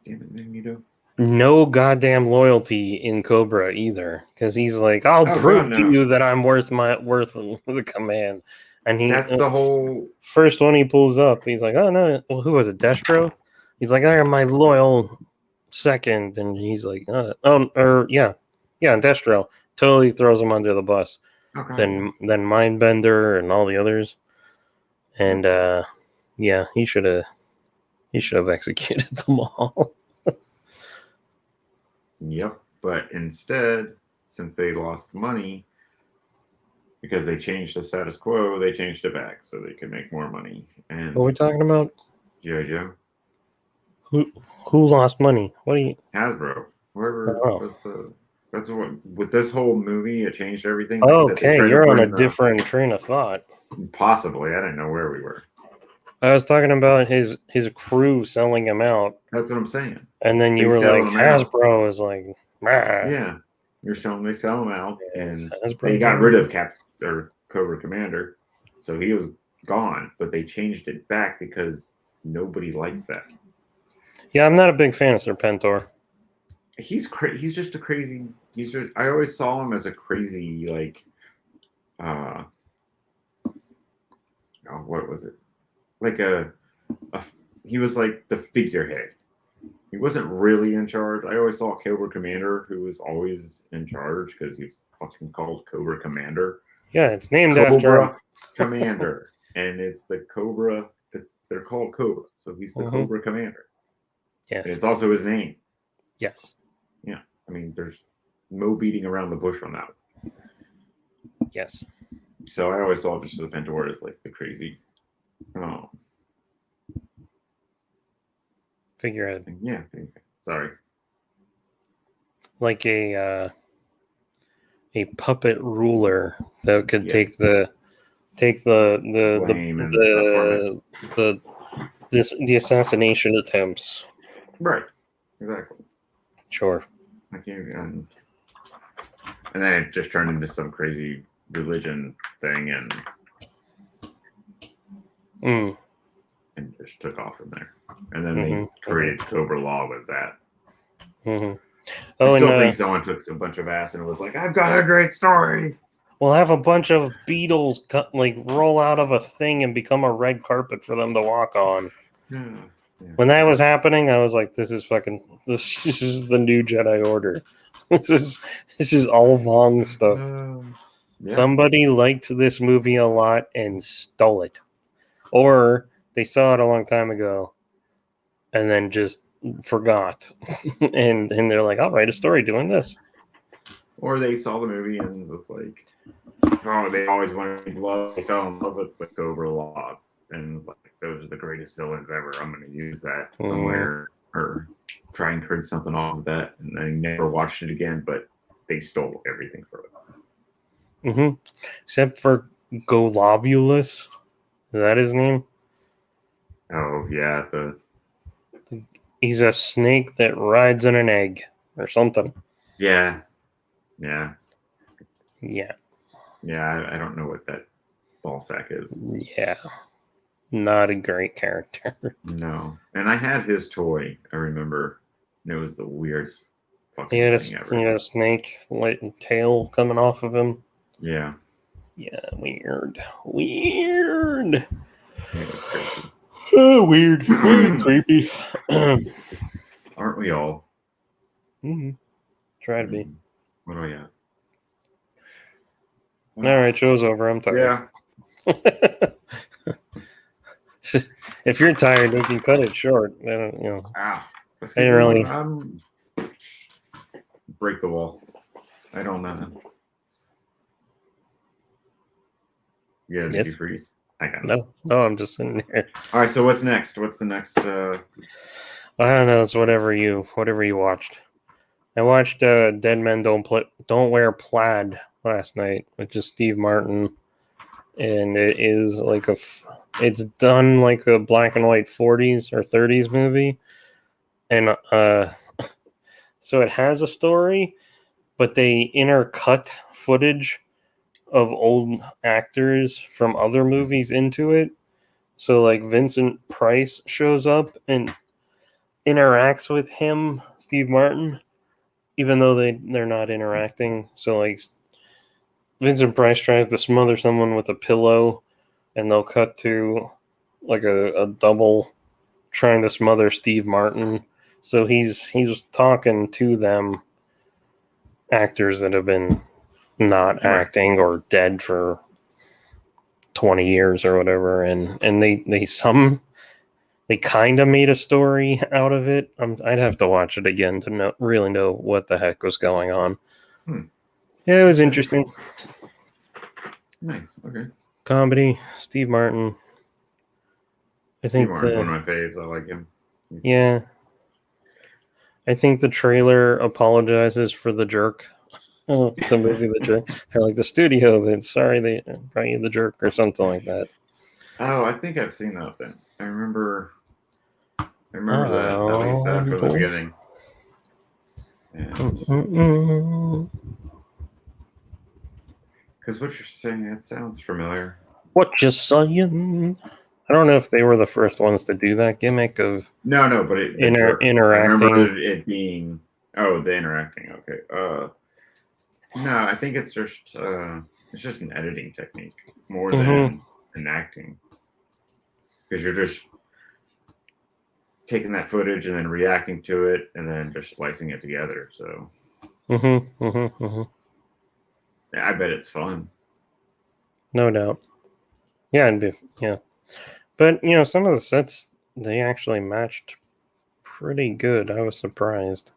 Damn it, Magneto. No goddamn loyalty in Cobra either, because he's like, "I'll prove to you that I'm worth the command." And that's the whole first one he pulls up. He's like, "Oh no, well, who was it? Destro?" He's like, "I am my loyal second," and he's like, yeah, Destro totally throws him under the bus. Okay. Then Mindbender and all the others, and Yeah, he should have executed them all. Yep. But instead, since they lost money, because they changed the status quo, they changed it back so they could make more money. And What are we talking about? JoJo, Who lost money? What do you? Hasbro, whoever Oh. was the. That's what with this whole movie, it changed everything. Oh, Like I said, they okay, tried to you're on a bring different train of thought. possibly. I didn't know where we were. I was talking about his crew selling him out, That's what I'm saying. and then you They were sell like, them out. Hasbro is like, "Rah." Yeah, they sell them out, Yes, and Hasbro they got did. rid of Cap or Cobra Commander, so he was gone. But they changed it back because nobody liked that. Yeah, I'm not a big fan of Serpentor. He's he's just a crazy. I always saw him as a crazy like. Oh, what was it? Like he was like the figurehead. He wasn't really in charge. I always saw Cobra Commander, who was always in charge because he was fucking called Cobra Commander. Yeah, it's named after him. Commander, and it's the Cobra. They're called Cobra, so he's the Cobra Commander. Yes, and it's also his name. Yes. Yeah, I mean, there's no beating around the bush on that. Yes. So I always saw just the Pentor as like the crazy. Figurehead. Yeah. Sorry. Like a puppet ruler that could take the assassination attempts. Right. Exactly. Sure. And then it just turned into some crazy religion thing and just took off from there. And then they created Cobra Law with that. I still think someone took a bunch of ass and was like, I've got a great story. We'll have a bunch of beetles roll out of a thing and become a red carpet for them to walk on. Yeah. When that was happening, I was like, this is the new Jedi Order. This is all Vong stuff. Yeah. Somebody liked this movie a lot and stole it. Or they saw it a long time ago and then just forgot. and they're like, I'll write a story doing this. Or they saw the movie and was like, oh, they always wanted to fell in love with the Cobra Law. And it's like, those are the greatest villains ever. I'm going to use that somewhere or try and create something off of that. And I never watched it again, but they stole everything from it. Except for Golobulus. Is that his name? Oh, yeah. He's a snake that rides on an egg or something. Yeah. Yeah. Yeah, I don't know what that ball sack is. Yeah. Not a great character. No. And I had his toy, I remember. And it was the weirdest fucking thing ever. He had a snake tail coming off of him. Yeah. Yeah, weird. Weird. It was crazy. Oh, weird. Weird, creepy. Aren't we all? Try to be. What do I got? All right, show's over. I'm tired. Yeah. If you're tired, we can cut it short. I didn't really break the wall. I don't know. Yeah, did you freeze? I got it. No, I'm just sitting here. All right, so what's next? What's the next? I don't know. It's whatever you watched. I watched Dead Men Don't Wear Plaid last night, which is Steve Martin, and it is like it's done like a black and white 40s or 30s movie, and so it has a story, but they intercut footage of old actors from other movies into it. So like Vincent Price shows up and interacts with him, Steve Martin, even though they're not interacting. So like Vincent Price tries to smother someone with a pillow, and they'll cut to like a double trying to smother Steve Martin. So he's talking to them, actors that have been not acting or dead for 20 years or whatever, and they they kind of made a story out of it. I'd have to watch it again to really know what the heck was going on. Yeah, it was interesting. Nice. Okay. Comedy, Steve Martin. Steve Martin's one of my faves. I like him. Yeah. I think the trailer apologizes for The Jerk. The movie The Jerk. They're like the studio that sorry they brought you The Jerk or something like that. Oh, I think I've seen that then. I remember that, at least that from the beginning. Because what you're saying, it sounds familiar. What you saying? I don't know if they were the first ones to do that gimmick of no, but interacting. I remember it being the interacting. Okay. No, I think it's just an editing technique more than an acting, because you're just taking that footage and then reacting to it and then just splicing it together. So yeah, I bet it's fun. No doubt. Yeah, but some of the sets they actually matched pretty good. I was surprised.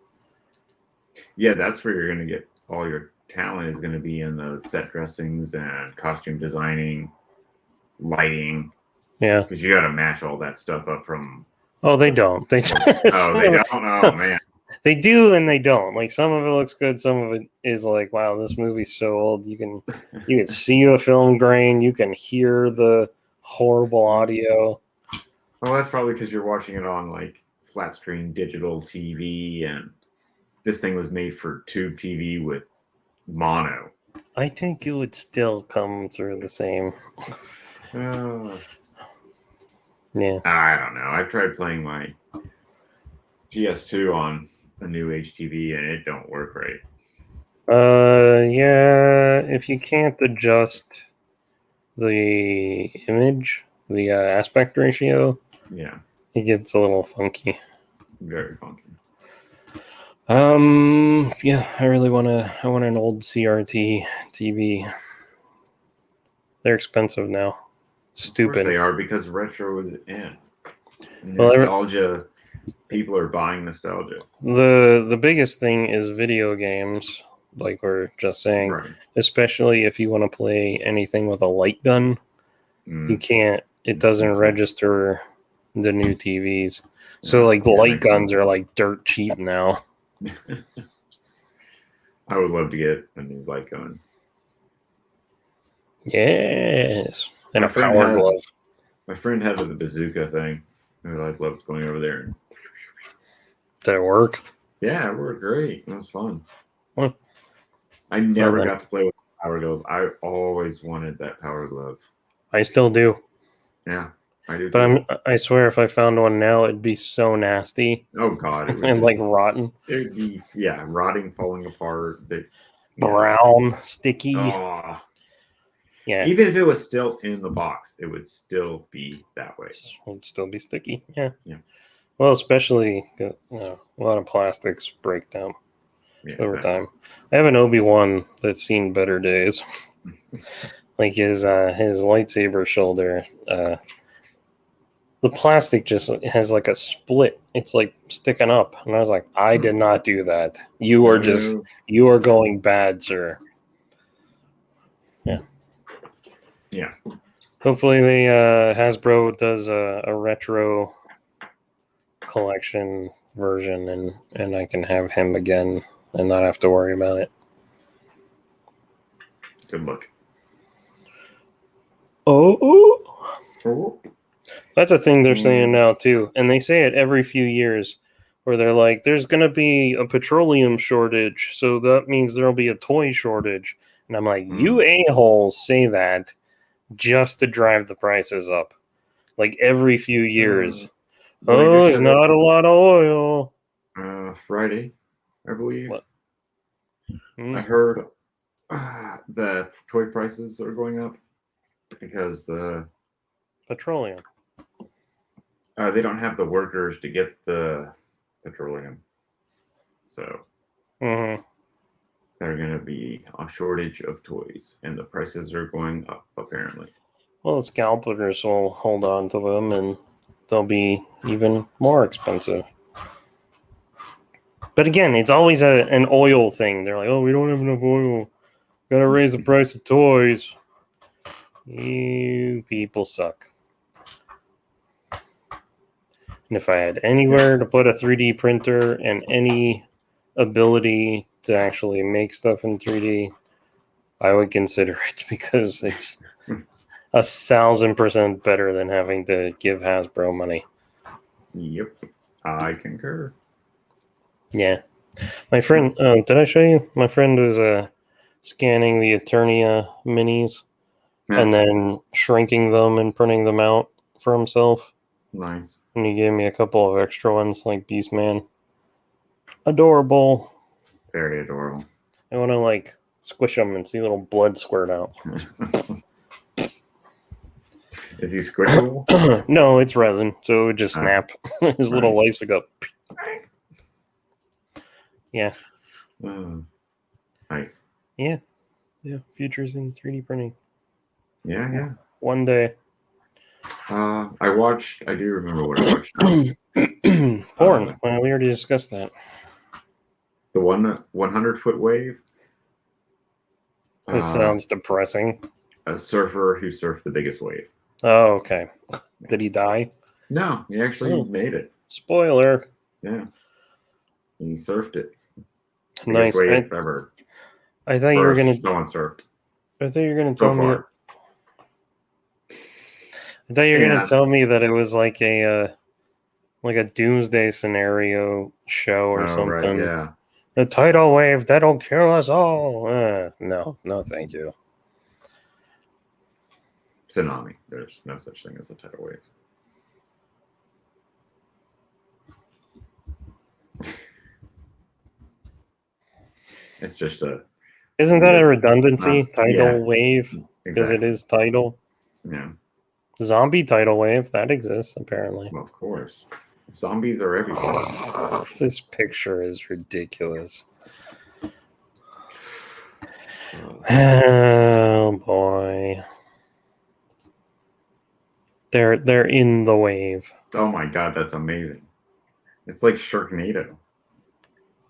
Yeah, that's where you're gonna get all your talent is going to be in the set dressings and costume designing, lighting. Yeah, because you got to match all that stuff up from. Oh, they don't. They don't. They don't. Oh man. They do and they don't. Like some of it looks good, some of it is like, wow, this movie's so old. You can see the film grain, you can hear the horrible audio. Well, that's probably because you're watching it on like flat screen digital TV, and this thing was made for tube TV with mono. I think it would still come through the same. Yeah. I don't know. I've tried playing my PS2 on a new HTV and it don't work right. Yeah, if you can't adjust the image, the aspect ratio, yeah, it gets a little funky. Very funky. Yeah, I want an old CRT TV. They're expensive now. Stupid. Of course they are, because retro is in. Nostalgia. People are buying nostalgia. The biggest thing is video games, like we're just saying. Right. Especially if you want to play anything with a light gun, you can't. It doesn't register the new TVs. So like the light guns are like dirt cheap now. I would love to get a new light gun. Yes, and a power glove. My friend had the bazooka thing. I loved going over there. Did it work? Yeah, it worked great. It was fun. What? I never got to play with a power glove. I always wanted that power glove. I still do. Yeah, I do. But I swear, if I found one now, it'd be so nasty. Oh God, it would and like rotten. It would be rotting, falling apart. Brown, sticky. Oh. Yeah. Even if it was still in the box, it would still be that way. It would still be sticky. Yeah. Yeah. Well, especially a lot of plastics break down over time. I have an Obi-Wan that's seen better days. Like his lightsaber shoulder, the plastic just has like a split. It's like sticking up, and I was like, I did not do that. You are going bad, sir. Yeah. Yeah. Hopefully, Hasbro does a retro collection version, and I can have him again and not have to worry about it. Good luck. Oh. That's a thing they're saying now too, and they say it every few years, where they're like, "There's going to be a petroleum shortage, so that means there'll be a toy shortage." And I'm like, "You a-holes say that just to drive the prices up, like every few years." There's not a lot of oil. Friday, I believe. What? I heard that toy prices are going up because the petroleum. They don't have the workers to get the petroleum, so they're going to be a shortage of toys, and the prices are going up apparently. Well, the scalpers will hold on to them, and they'll be even more expensive. But again, it's always an oil thing. They're like, oh, we don't have enough oil. Gotta raise the price of toys. You people suck. And if I had anywhere to put a 3D printer and any ability to actually make stuff in 3D, I would consider it because it's 1,000% better than having to give Hasbro money. Yep, I concur. Yeah. My friend, did I show you? My friend was scanning the Eternia minis and then shrinking them and printing them out for himself. Nice. And he gave me a couple of extra ones, like Beastman. Adorable. Very adorable. I want to, like, squish them and see a little blood squirt out. Is he squishable? No, it's resin, so it would just snap. His little legs would go. Yeah. Nice. Yeah. Yeah. Futures in 3D printing. Yeah. One day. I do remember what I watched. Porn. We already discussed that. The 100-foot wave. This sounds depressing. A surfer who surfed the biggest wave. Oh, okay. Did he die? No, he actually made it. Spoiler. Yeah. He surfed it. Nice. Wave ever. I thought you were gonna. No one surfed. I thought you were gonna tell me. I thought you were gonna tell me that it was like a doomsday scenario show or something. Right, yeah. The tidal wave that'll kill us all. No, thank you. Tsunami. There's no such thing as a tidal wave. It's just a. Isn't that a redundancy? Tidal wave? Because it is tidal. Yeah. Zombie tidal wave, that exists, apparently. Well, of course. Zombies are everywhere. This picture is ridiculous. Oh, boy. They're in the wave. Oh, my God, that's amazing. It's like Sharknado.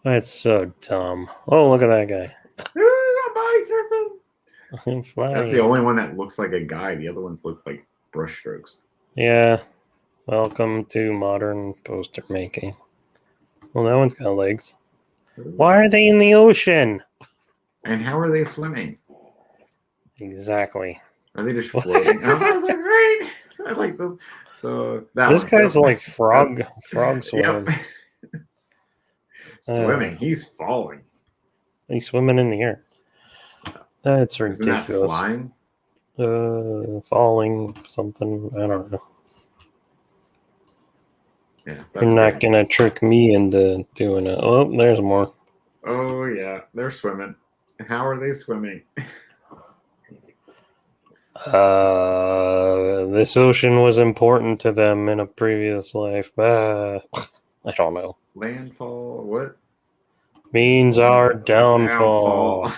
That's so dumb. Oh, look at that guy. I'm body surfing. I'm flying. That's the only one that looks like a guy. The other ones look like brushstrokes. Yeah. Welcome to modern poster making. Well, that one's got legs. Why are they in the ocean? And how are they swimming? Exactly. Are they just floating? Oh, that was great. I like this. So this guy's like frog swimming. Yep. Swimming. He's falling. He's swimming in the air. That's ridiculous. Isn't that flying? Falling something. I don't know. Yeah, you're not gonna trick me into doing it. Oh, there's more. Oh yeah, they're swimming. How are they swimming? This ocean was important to them in a previous life. I don't know. Landfall. What? Means our downfall.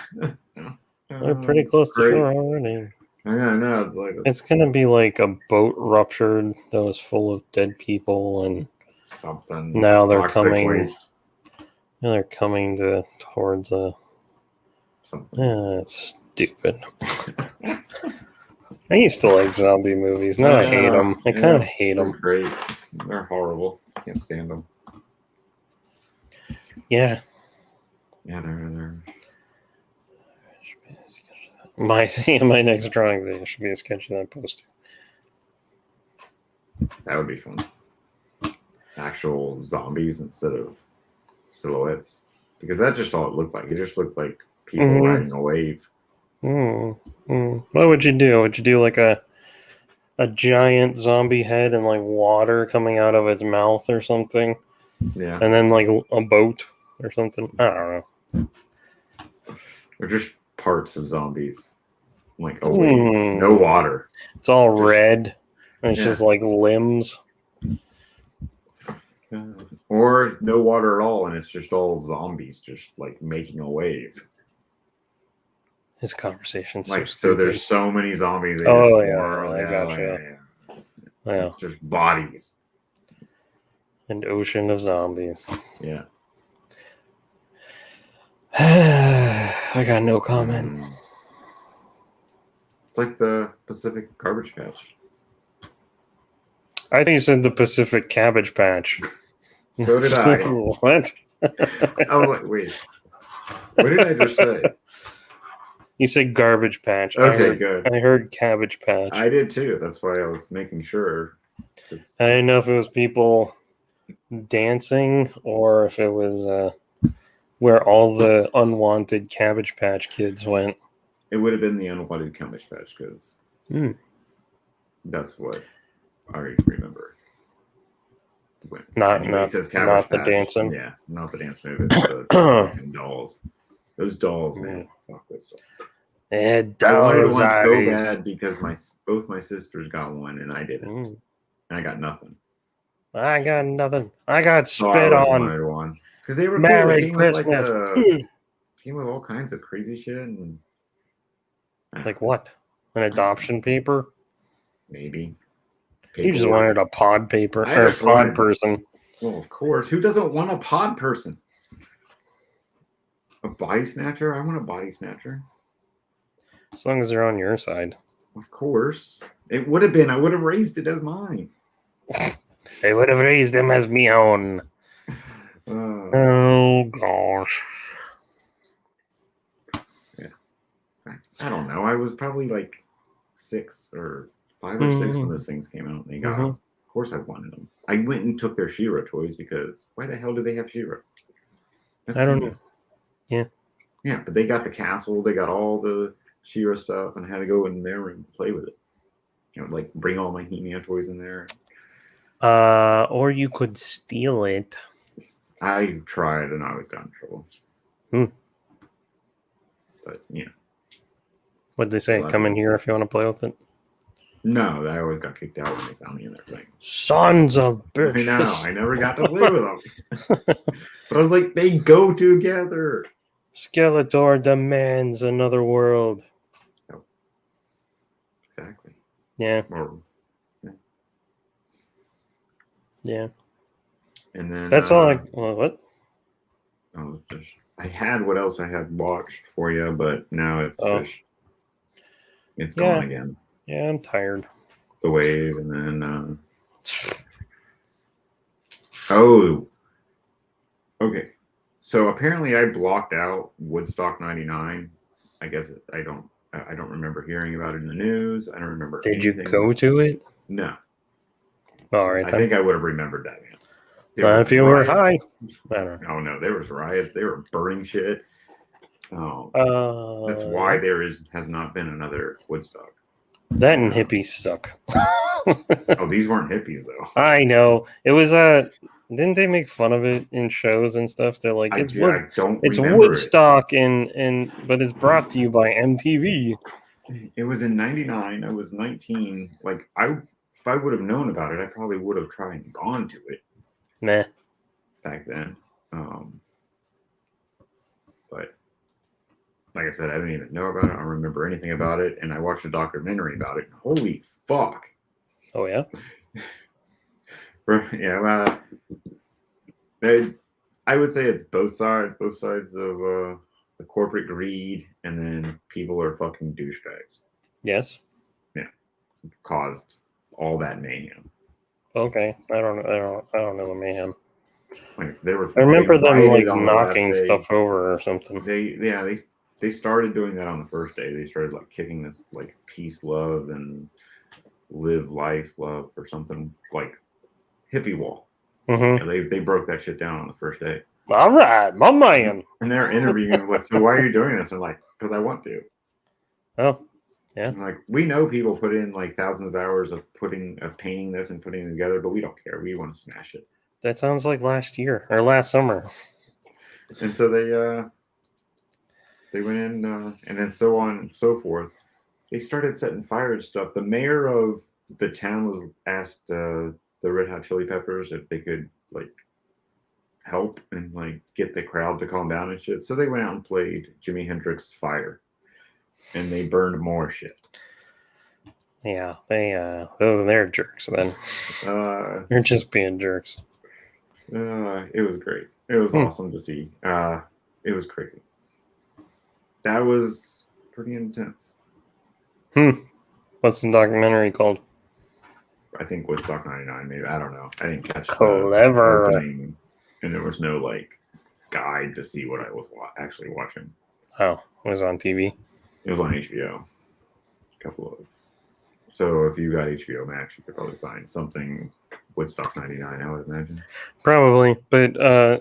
They're pretty close to shore already. I know. It's gonna be like a boat ruptured that was full of dead people and something. Now they're coming. Waste. Now they're coming towards a something. Yeah, it's stupid. I used to like zombie movies. Now I hate them. I kind of hate them. Great. They're horrible. Can't stand them. Yeah. Yeah, they're. My next drawing day should be a sketch of that poster. That would be fun. Actual zombies instead of silhouettes, because that's just all it looked like. It just looked like people riding a wave. What would you do? Would you do like a giant zombie head and like water coming out of its mouth or something? Yeah. And then like a boat or something? I don't know. Or just parts of zombies. Like a wave. No water. It's all red. And it's just like limbs. Or no water at all, and it's just all zombies just like making a wave. This conversation's like so there's so many zombies. I gotcha. Yeah. It's just bodies. An ocean of zombies. Yeah. I got no comment. It's like the Pacific Garbage Patch. I think you said the Pacific Cabbage Patch. So did I. What? I was like, wait. What did I just say? You said Garbage Patch. Okay, good. I heard Cabbage Patch. I did too. That's why I was making sure. I didn't know if it was people dancing or if it was where all the unwanted Cabbage Patch kids went. It would have been the unwanted Cabbage Patch because that's what I remember. Not says Cabbage the Patch, dancing. Yeah, not the dance move. It's the fucking dolls. Those dolls, man. Fuck those dolls. I wanted one so bad because both my sisters got one and I didn't, and I got nothing. I got nothing. I got spit on. Wanted one because they were Merry cool. Christmas. Came with all kinds of crazy shit and like what? An adoption paper? Maybe. You just wanted a pod paper or a pod person. Well, of course. Who doesn't want a pod person? A body snatcher? I want a body snatcher. As long as they're on your side. Of course. It would have been. I would have raised it as mine. I would have raised him as me own. Oh, gosh. Yeah. I don't know. I was probably like 6 or 5 or 6 when those things came out. And they got them. Of course I wanted them. I went and took their She-Ra toys because why the hell do they have She-Ra? I don't know. Yeah. Yeah, but they got the castle. They got all the She-Ra stuff, and I had to go in their room and play with it. You know, like bring all my He-Man toys in there. Or you could steal it. I tried, and I always got in trouble. But yeah. What'd they say? Come in here if you want to play with it. No, I always got kicked out when they found me in their thing. Sons of bitches. I know. I never got to play with them. But I was like, they go together. Skeletor demands another world. Oh. Exactly. Yeah. Yeah. Yeah. And then that's all. What? I had what else I had watched for you, but now it's just it's gone again. Yeah, I'm tired. The Wave, and then okay. So apparently I blocked out Woodstock '99. I guess I don't remember hearing about it in the news. I don't remember. Did you go to it? No. All right. I think I would have remembered that, man. If you were high. I don't know. Oh no, there was riots. They were burning shit. That's why there has not been another Woodstock. That and hippies suck. Oh, these weren't hippies though. I know. It was didn't they make fun of it in shows and stuff? They're like, it's Woodstock but it's brought to you by MTV. It was in '99. I was 19. Like if I would have known about it, I probably would have tried and gone to it. Nah. Back then. But like I said, I didn't even know about it. I don't remember anything about it. And I watched a documentary about it. Holy fuck. Oh, yeah? Yeah. I would say it's both sides of the corporate greed, and then people are fucking douchebags. Yes. Yeah. Caused all that mayhem. Okay. I don't know the mayhem. Like, I remember them like knocking stuff over or something. They started doing that on the first day. They started like kicking this like peace, love, and live life, love, or something like hippie wall. Mm-hmm. Yeah, they broke that shit down on the first day. All right, my man. And they're interviewing with, so why are you doing this? I'm like, because I want to. Oh, yeah. I'm like, we know people put in like thousands of hours of painting this and putting it together, but we don't care. We want to smash it. That sounds like last year or last summer. And so they went in, and then so on and so forth. They started setting fire to stuff. The mayor of the town was asked the Red Hot Chili Peppers if they could like help and like get the crowd to calm down and shit. So they went out and played Jimi Hendrix Fire, and they burned more shit. Yeah, they're jerks then. They're just being jerks. It was great. It was awesome to see. It was crazy. That was pretty intense. What's the documentary called? I think Woodstock '99, maybe. I don't know. I didn't catch the Clever. opening, and there was no like guide to see what I was actually watching. Oh, it was on TV. It was on HBO. A couple of. So if you got HBO Max, you could probably find something Woodstock '99. I would imagine. Probably, but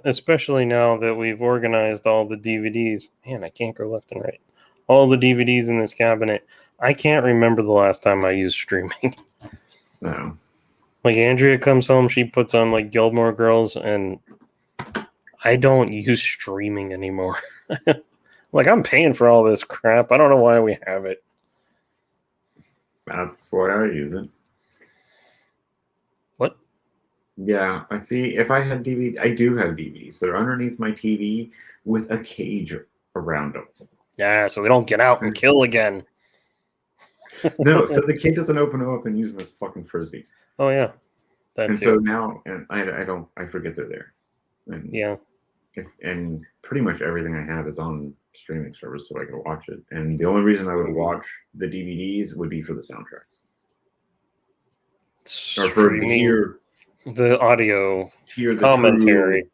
especially now that we've organized all the DVDs. Man, I can't go left and right. All the DVDs in this cabinet. I can't remember the last time I used streaming. No. Like Andrea comes home, she puts on like Gilmore Girls, and I don't use streaming anymore. Like I'm paying for all this crap. I don't know why we have it. That's why I use it. What? Yeah, I see. If I had DVD, I do have DVDs. They're underneath my TV with a cage around them. Yeah, so they don't get out and kill again. No, so the kid doesn't open them up and use them as fucking frisbees. Oh yeah, that and too. So now, and I forget they're there. And yeah. And pretty much everything I have is on streaming service, so I can watch it. And the only reason I would watch the DVDs would be for the soundtracks, or for to hear the audio, hear the commentary.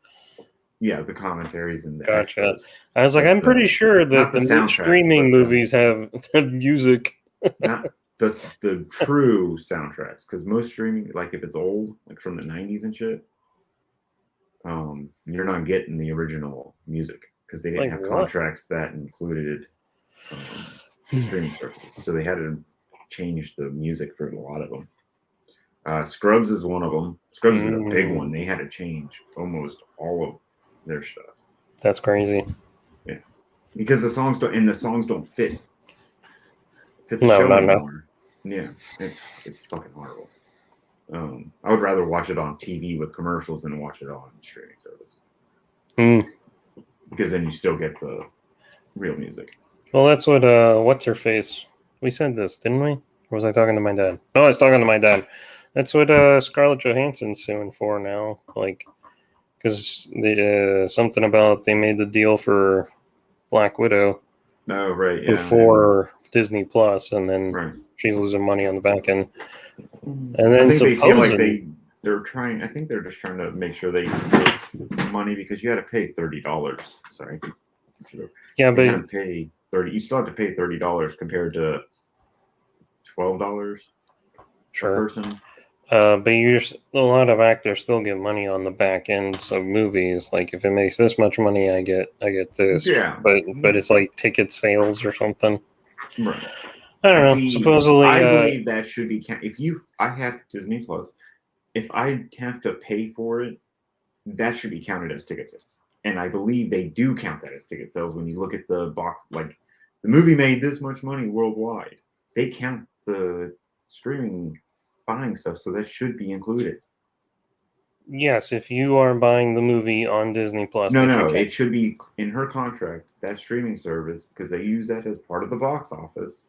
The commentaries and the gotcha. extras. I was like, I'm pretty sure that the streaming movies have the music. Not the true soundtracks, because most streaming, like if it's old, like from the 90s and shit, you're not getting the original music because they didn't have contracts that included streaming services, so they had to change the music for a lot of them. Scrubs is one of them. Scrubs is a big one. They had to change almost all of their stuff. That's crazy. Yeah, because the songs don't fit the show anymore. Yeah, it's fucking horrible. I would rather watch it on TV with commercials than watch it on streaming service. Because then you still get the real music. Well, that's what what's her face? We said this, didn't we? Or was I talking to my dad? No, I was talking to my dad. That's what Scarlett Johansson's suing for now. Like, because something about they made the deal for Black Widow. Oh, right. Yeah, before Disney Plus, and then she's losing money on the back end. And then I think they feel like they're trying. I think they're just trying to make sure they make money, because you had to pay $30. Sorry. Yeah, but you had to pay $30. You still have to pay $30 compared to $12 per person. But a lot of actors still get money on the back end of movies. Like if it makes this much money, I get this. Yeah. But it's like ticket sales or something. Right. I don't know. Supposedly, I believe that should be I have Disney Plus. If I have to pay for it, that should be counted as ticket sales. And I believe they do count that as ticket sales when you look at the box. Like the movie made this much money worldwide. They count the streaming buying stuff, so that should be included. Yes, if you are buying the movie on Disney Plus. No, it should be in her contract, that streaming service, because they use that as part of the box office.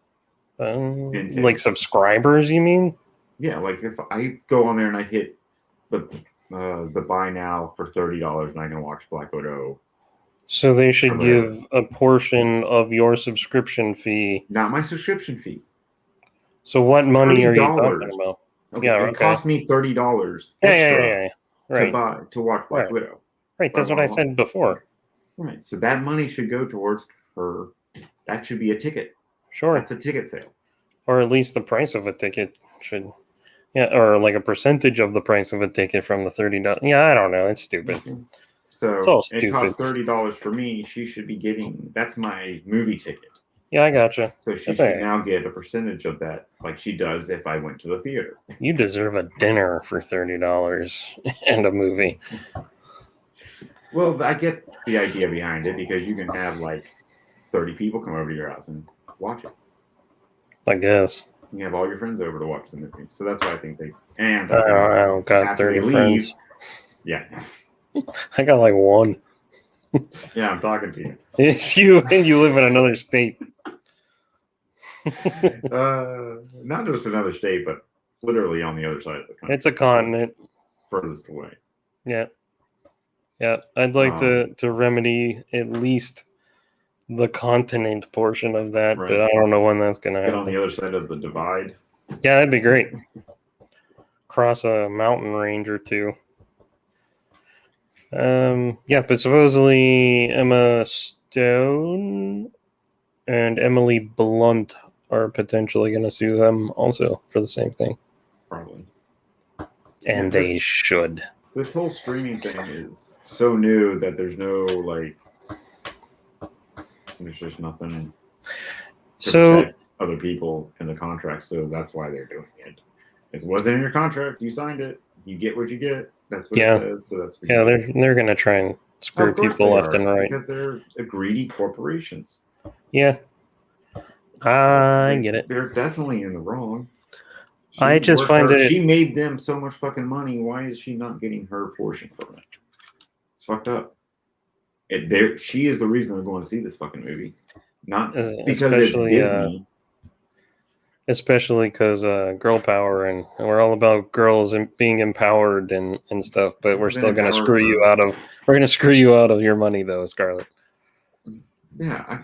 Like subscribers, you mean? Yeah, like if I go on there and I hit the buy now for $30 and I can watch Black Widow. So they should give a portion of your subscription fee. Not my subscription fee. So what money are you talking about? Okay, it cost me $30 extra to watch Black Widow. Right, that's what I said before. Right, so that money should go towards her. That should be a ticket. Sure. That's a ticket sale. Or at least the price of a ticket should, or like a percentage of the price of a ticket from the $30. Yeah, I don't know. It's stupid. So it's all stupid. It costs $30 for me. She should be getting, that's my movie ticket. Yeah, I gotcha. So she should now get a percentage of that, like she does if I went to the theater. You deserve a dinner for $30 and a movie. Well, I get the idea behind it, because you can have like 30 people come over to your house and watch it. I guess. You have all your friends over to watch the movie. So that's why I think they... And I don't got 30 friends. Yeah. I got like one. Yeah, I'm talking to you. It's you, and you live in another state. Not just another state, but literally on the other side of the country. It's a continent. Furthest away. Yeah. Yeah, I'd like to remedy at least the continent portion of that, Right. but I don't know when that's going to Get on happen. the other side of the divide. Yeah, that'd be great. Cross a mountain range or two. Yeah, but supposedly Emma Stone and Emily Blunt are potentially going to sue them also for the same thing. Probably. And they should. This whole streaming thing is so new that there's no, like, there's just nothing to protect other people in the contract, so that's why they're doing it. It wasn't in your contract. You signed it. You get what you get. That's what it says. So that's what they're going to try and screw people left and right. Because they're greedy corporations. Yeah. I get it. They're definitely in the wrong. I just find that she made them so much fucking money. Why is she not getting her portion from it? It's fucked up. She is the reason they're going to see this fucking movie, not because it's Disney. Especially because girl power, and we're all about girls and being empowered and stuff. But we're still going to screw you out of. We're going to screw you out of your money, though, Scarlett. Yeah.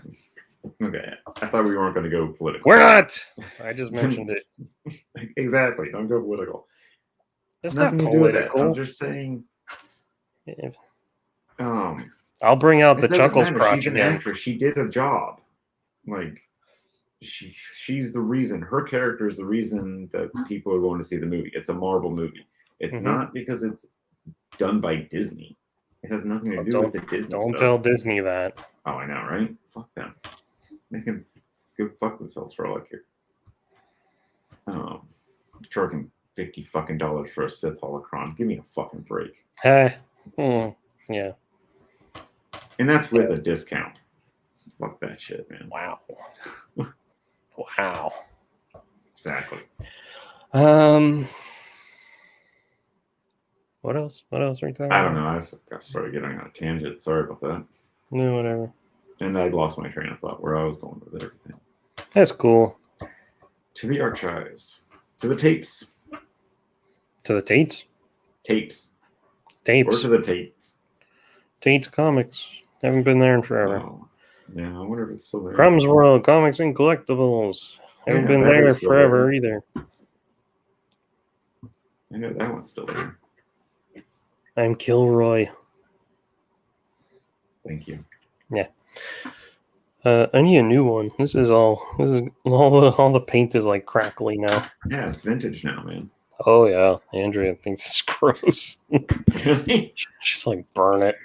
Okay. I thought we weren't going to go political. We're not. I just mentioned it. Exactly. Don't go political. It's nothing not political. I'm just saying. I'll bring out the chuckles crotch again. She's an actress. She did a job. Like, she's the reason. Her character is the reason that people are going to see the movie. It's a Marvel movie. It's not because it's done by Disney. It has nothing to do with the Disney Don't tell Disney that. Oh, I know, right? Fuck them. They can go fuck themselves for all I care. Charging $50 fucking for a Sith holocron. Give me a fucking break. Yeah. And that's with a discount. Fuck that shit, man. Wow. Wow. Exactly. What else? What else are you talking about? I don't know. I started getting on a tangent. Sorry about that. No, whatever. And I lost my train of thought where I was going with everything. That's cool. To the archives. To the tapes. To the Tates? Tapes. Tapes. Or to the Tates. Tates Comics. Haven't been there in forever. Oh. Yeah, I wonder if it's still there. Crumbs World Comics and Collectibles. Haven't been there forever either. I know that one's still there. I'm Kilroy. Thank you. Yeah. I need a new one. This is all the paint is like crackly now. Yeah, it's vintage now, man. Oh yeah, Andrea thinks it's gross. She's like, burn it.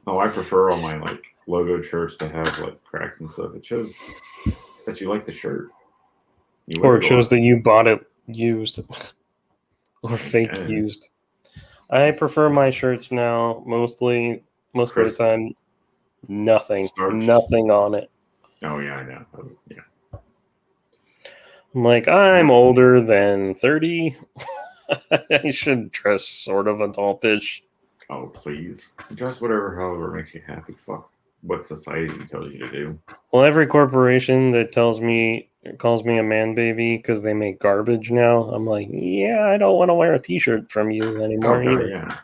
Oh, I prefer all my like logo shirts to have like cracks and stuff. It shows that you like the shirt. Or it shows that you bought it used or fake used. I prefer my shirts now most of the time nothing on it. Oh yeah, I know. Yeah. I'm like, I'm older than 30. I should dress sort of adultish. Oh please, dress however makes you happy. Fuck what society tells you to do. Well, every corporation that calls me a man baby because they make garbage now, I'm like, yeah, I don't want to wear a t-shirt from you anymore either.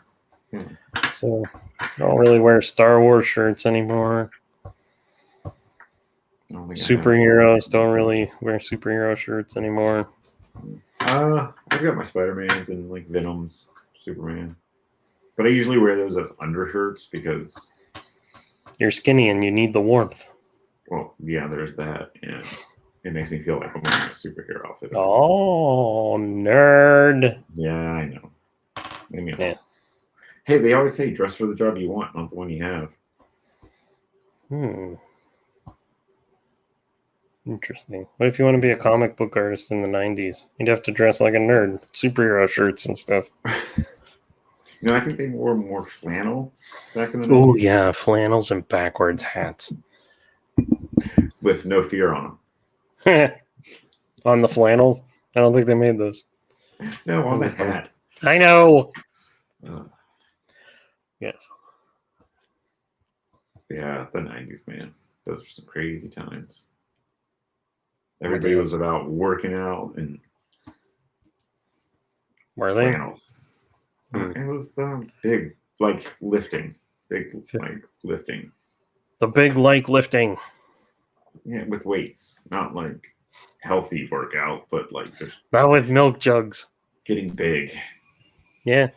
Yeah. So I don't really wear Star Wars shirts anymore. Superheroes don't really wear superhero shirts anymore. I've got my Spider-Mans and like Venom's, Superman. But I usually wear those as undershirts because you're skinny and you need the warmth. Well, yeah, there's that. And it makes me feel like I'm wearing a superhero outfit. Oh, nerd. Yeah, I know. Leave me alone. Hey, they always say dress for the job you want, not the one you have. Interesting. What if you want to be a comic book artist in the 90s? You'd have to dress like a nerd. Superhero shirts and stuff. I think they wore more flannel back in the 90s. Oh, yeah, flannels and backwards hats. With no fear on them. On the flannel? I don't think they made those. No, on the hat. I know. Yes. Yeah, the 90s, man. Those were some crazy times. Everybody was about working out and were they? flannels. It was the big, like lifting. Big, like lifting. The big like lifting. Yeah, with weights. Not like healthy workout, but like just Not with milk jugs. getting big. Yeah.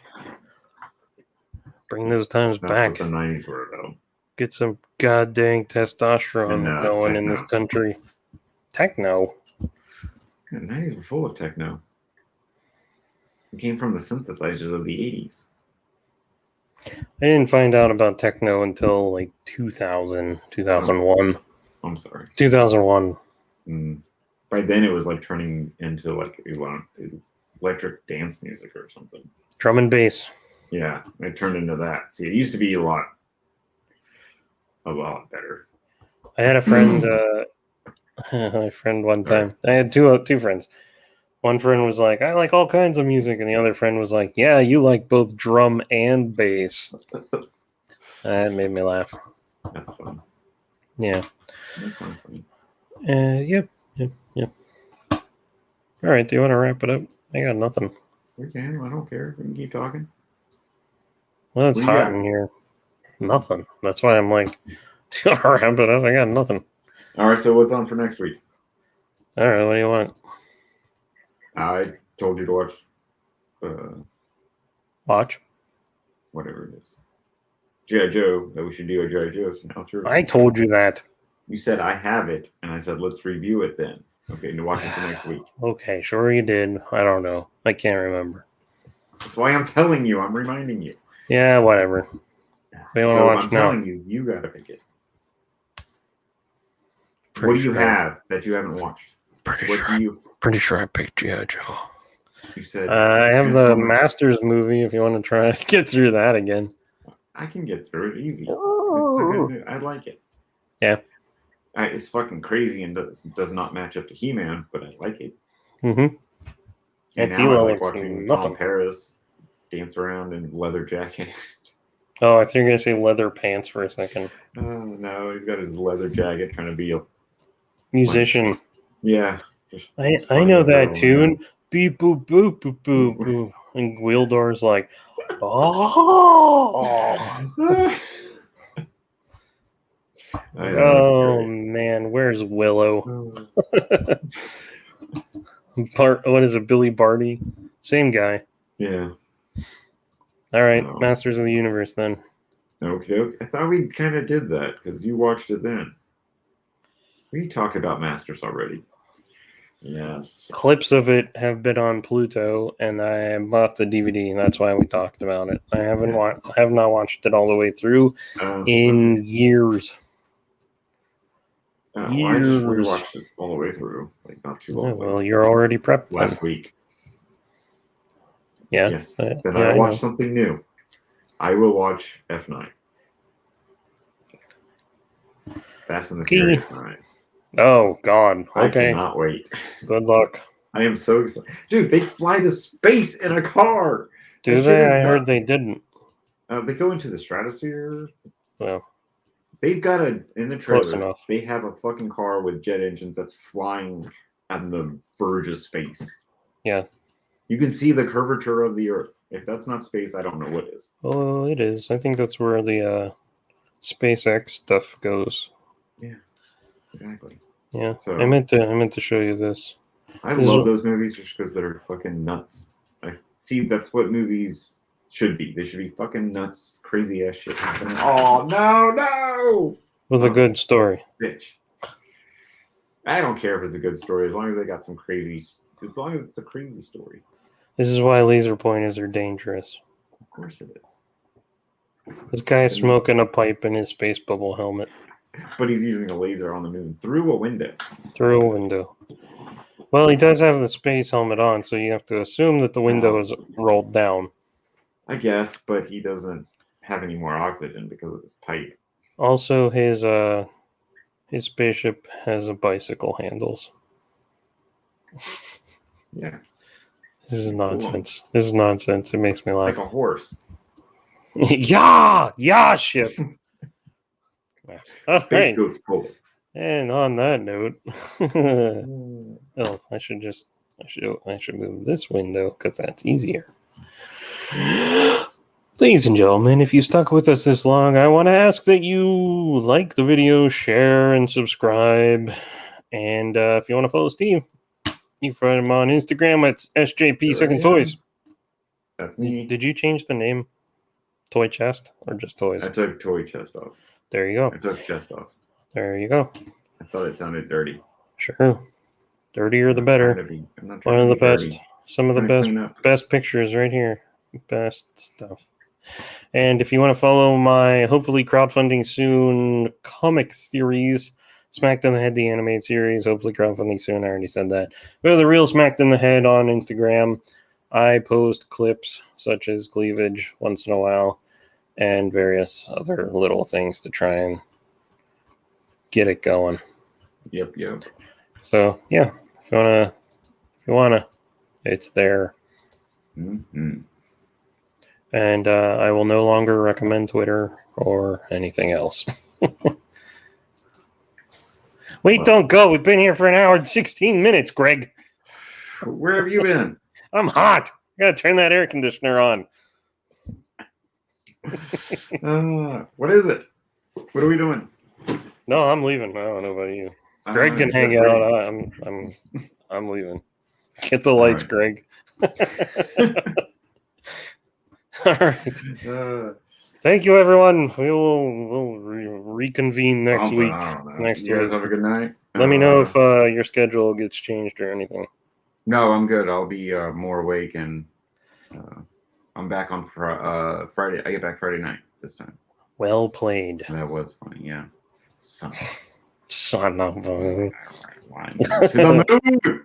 Bring those times That's back. what the 90s were about. Get some goddamn testosterone And, going in techno. this country. Techno. Yeah, the 90s were full of techno. It came from the synthesizers of the 80s. I didn't find out about techno until like 2000, 2001. I'm sorry. 2001. By then, it was like turning into like electric dance music or something. Drum and bass. Yeah, it turned into that. See, it used to be a lot better. I had a friend, my friend one time. I had two friends. One friend was like, I like all kinds of music. And the other friend was like, yeah, you like both drum and bass. That made me laugh. That's fun. Yeah. That sounds funny. Yep. All right, do you want to wrap it up? I got nothing. We can. I don't care. We can keep talking. Well, it's hot in here. Nothing. That's why I'm like, do you want to wrap it up? I got nothing. All right, so what's on for next week? All right, what do you want? I told you to watch Watch? Whatever it is. G.I. Joe, that we should do a G.I. Joe. So now it's your I told you that. You said I have it, and I said let's review it then. Okay, to watch it for next week. Okay, sure you did. I don't know. I can't remember. That's why I'm telling you. I'm reminding you. Yeah, whatever. We want to watch I'm now. telling you, you gotta pick it. What do you have that you haven't watched? Pretty sure I picked G.I. Joe. You said I have the Masters movie if you want to try to get through that again. I can get through it easy. I like it. Yeah. It's fucking crazy and does not match up to He-Man, but I like it. Mm-hmm. And now I like watching Tom Paris dance around in leather jacket. Oh, I think you're going to say leather pants for a second. Oh, no, he's got his leather jacket trying to be a musician. Like, yeah. I know that tune. Beep, boop, boop, boop, boop, boop. And Wheeldor's like, oh. Oh, man. Where's Willow? What is it, Billy Barty? Same guy. Yeah. All right, Masters of the Universe then. Okay. I thought we kind of did that because you watched it then. We talked about Masters already. Yes. Clips of it have been on Pluto, and I bought the DVD, and that's why we talked about it. I have not watched it all the way through in years. I just rewatched it all the way through, like not too long. Well, you're already prepped. Last week. Yeah. Yes. Then I watched something new. I will watch F9. Yes. Fast and the Furious 9. Oh, God. Okay. I cannot wait. Good luck. I am so excited. Dude, they fly to space in a car. Do they? I heard they didn't. They go into the stratosphere. Well. They've got in the trailer, they have a fucking car with jet engines that's flying on the verge of space. Yeah. You can see the curvature of the Earth. If that's not space, I don't know what is. Oh, it is. I think that's where the SpaceX stuff goes. Yeah, exactly. Yeah. So, I meant to show you this. I love those movies just because they're fucking nuts. I see that's what movies should be. They should be fucking nuts, crazy ass shit happening. Oh no! With a good story. Bitch. I don't care if it's a good story as long as they got some crazy. As long as it's a crazy story. This is why laser pointers are dangerous. Of course it is. This guy's smoking a pipe in his space bubble helmet. But he's using a laser on the moon through a window. Through a window. Well, he does have the space helmet on, so you have to assume that the window is rolled down. I guess, but he doesn't have any more oxygen because of his pipe. Also, his spaceship has a bicycle handles. Yeah. This is nonsense. Cool. This is nonsense. It makes me laugh. Like a horse. Yeah, ship. Space goats pull. And on that note, I should move this window because that's easier. Ladies and gentlemen, if you stuck with us this long, I want to ask that you like the video, share, and subscribe. And if you want to follow Steve, you can find him on Instagram. It's SJP Second Toys. That's me. Did you change the name? Toy Chest or just Toys? I took Toy Chest off. There you go. I took Chest off. There you go. I thought it sounded dirty. Sure. Dirtier the better. One of the best. Some of the best pictures right here. Best stuff. And if you want to follow my hopefully crowdfunding soon comic series, Smacked in the Head, the animated series, hopefully crowdfunding soon. I already said that. Go to the Real Smacked in the Head on Instagram. I post clips such as cleavage once in a while and various other little things to try and get it going. Yep. So yeah, if you wanna, it's there. Mm-hmm. And I will no longer recommend Twitter or anything else. Wait, don't go. We've been here for an hour and 16 minutes, Greg. Where have you been? I'm hot. I gotta turn that air conditioner on. What is it? What are we doing? No, I'm leaving. I don't know about you. Greg can hang out. I'm leaving. Get the lights, right. Greg. All right. Thank you, everyone. We'll reconvene next week. Next you guys have a good night. Let me know if your schedule gets changed or anything. No, I'm good. I'll be more awake, and I'm back on Friday. I get back Friday night this time. Well played. That was funny, yeah. Son of a... To the moon!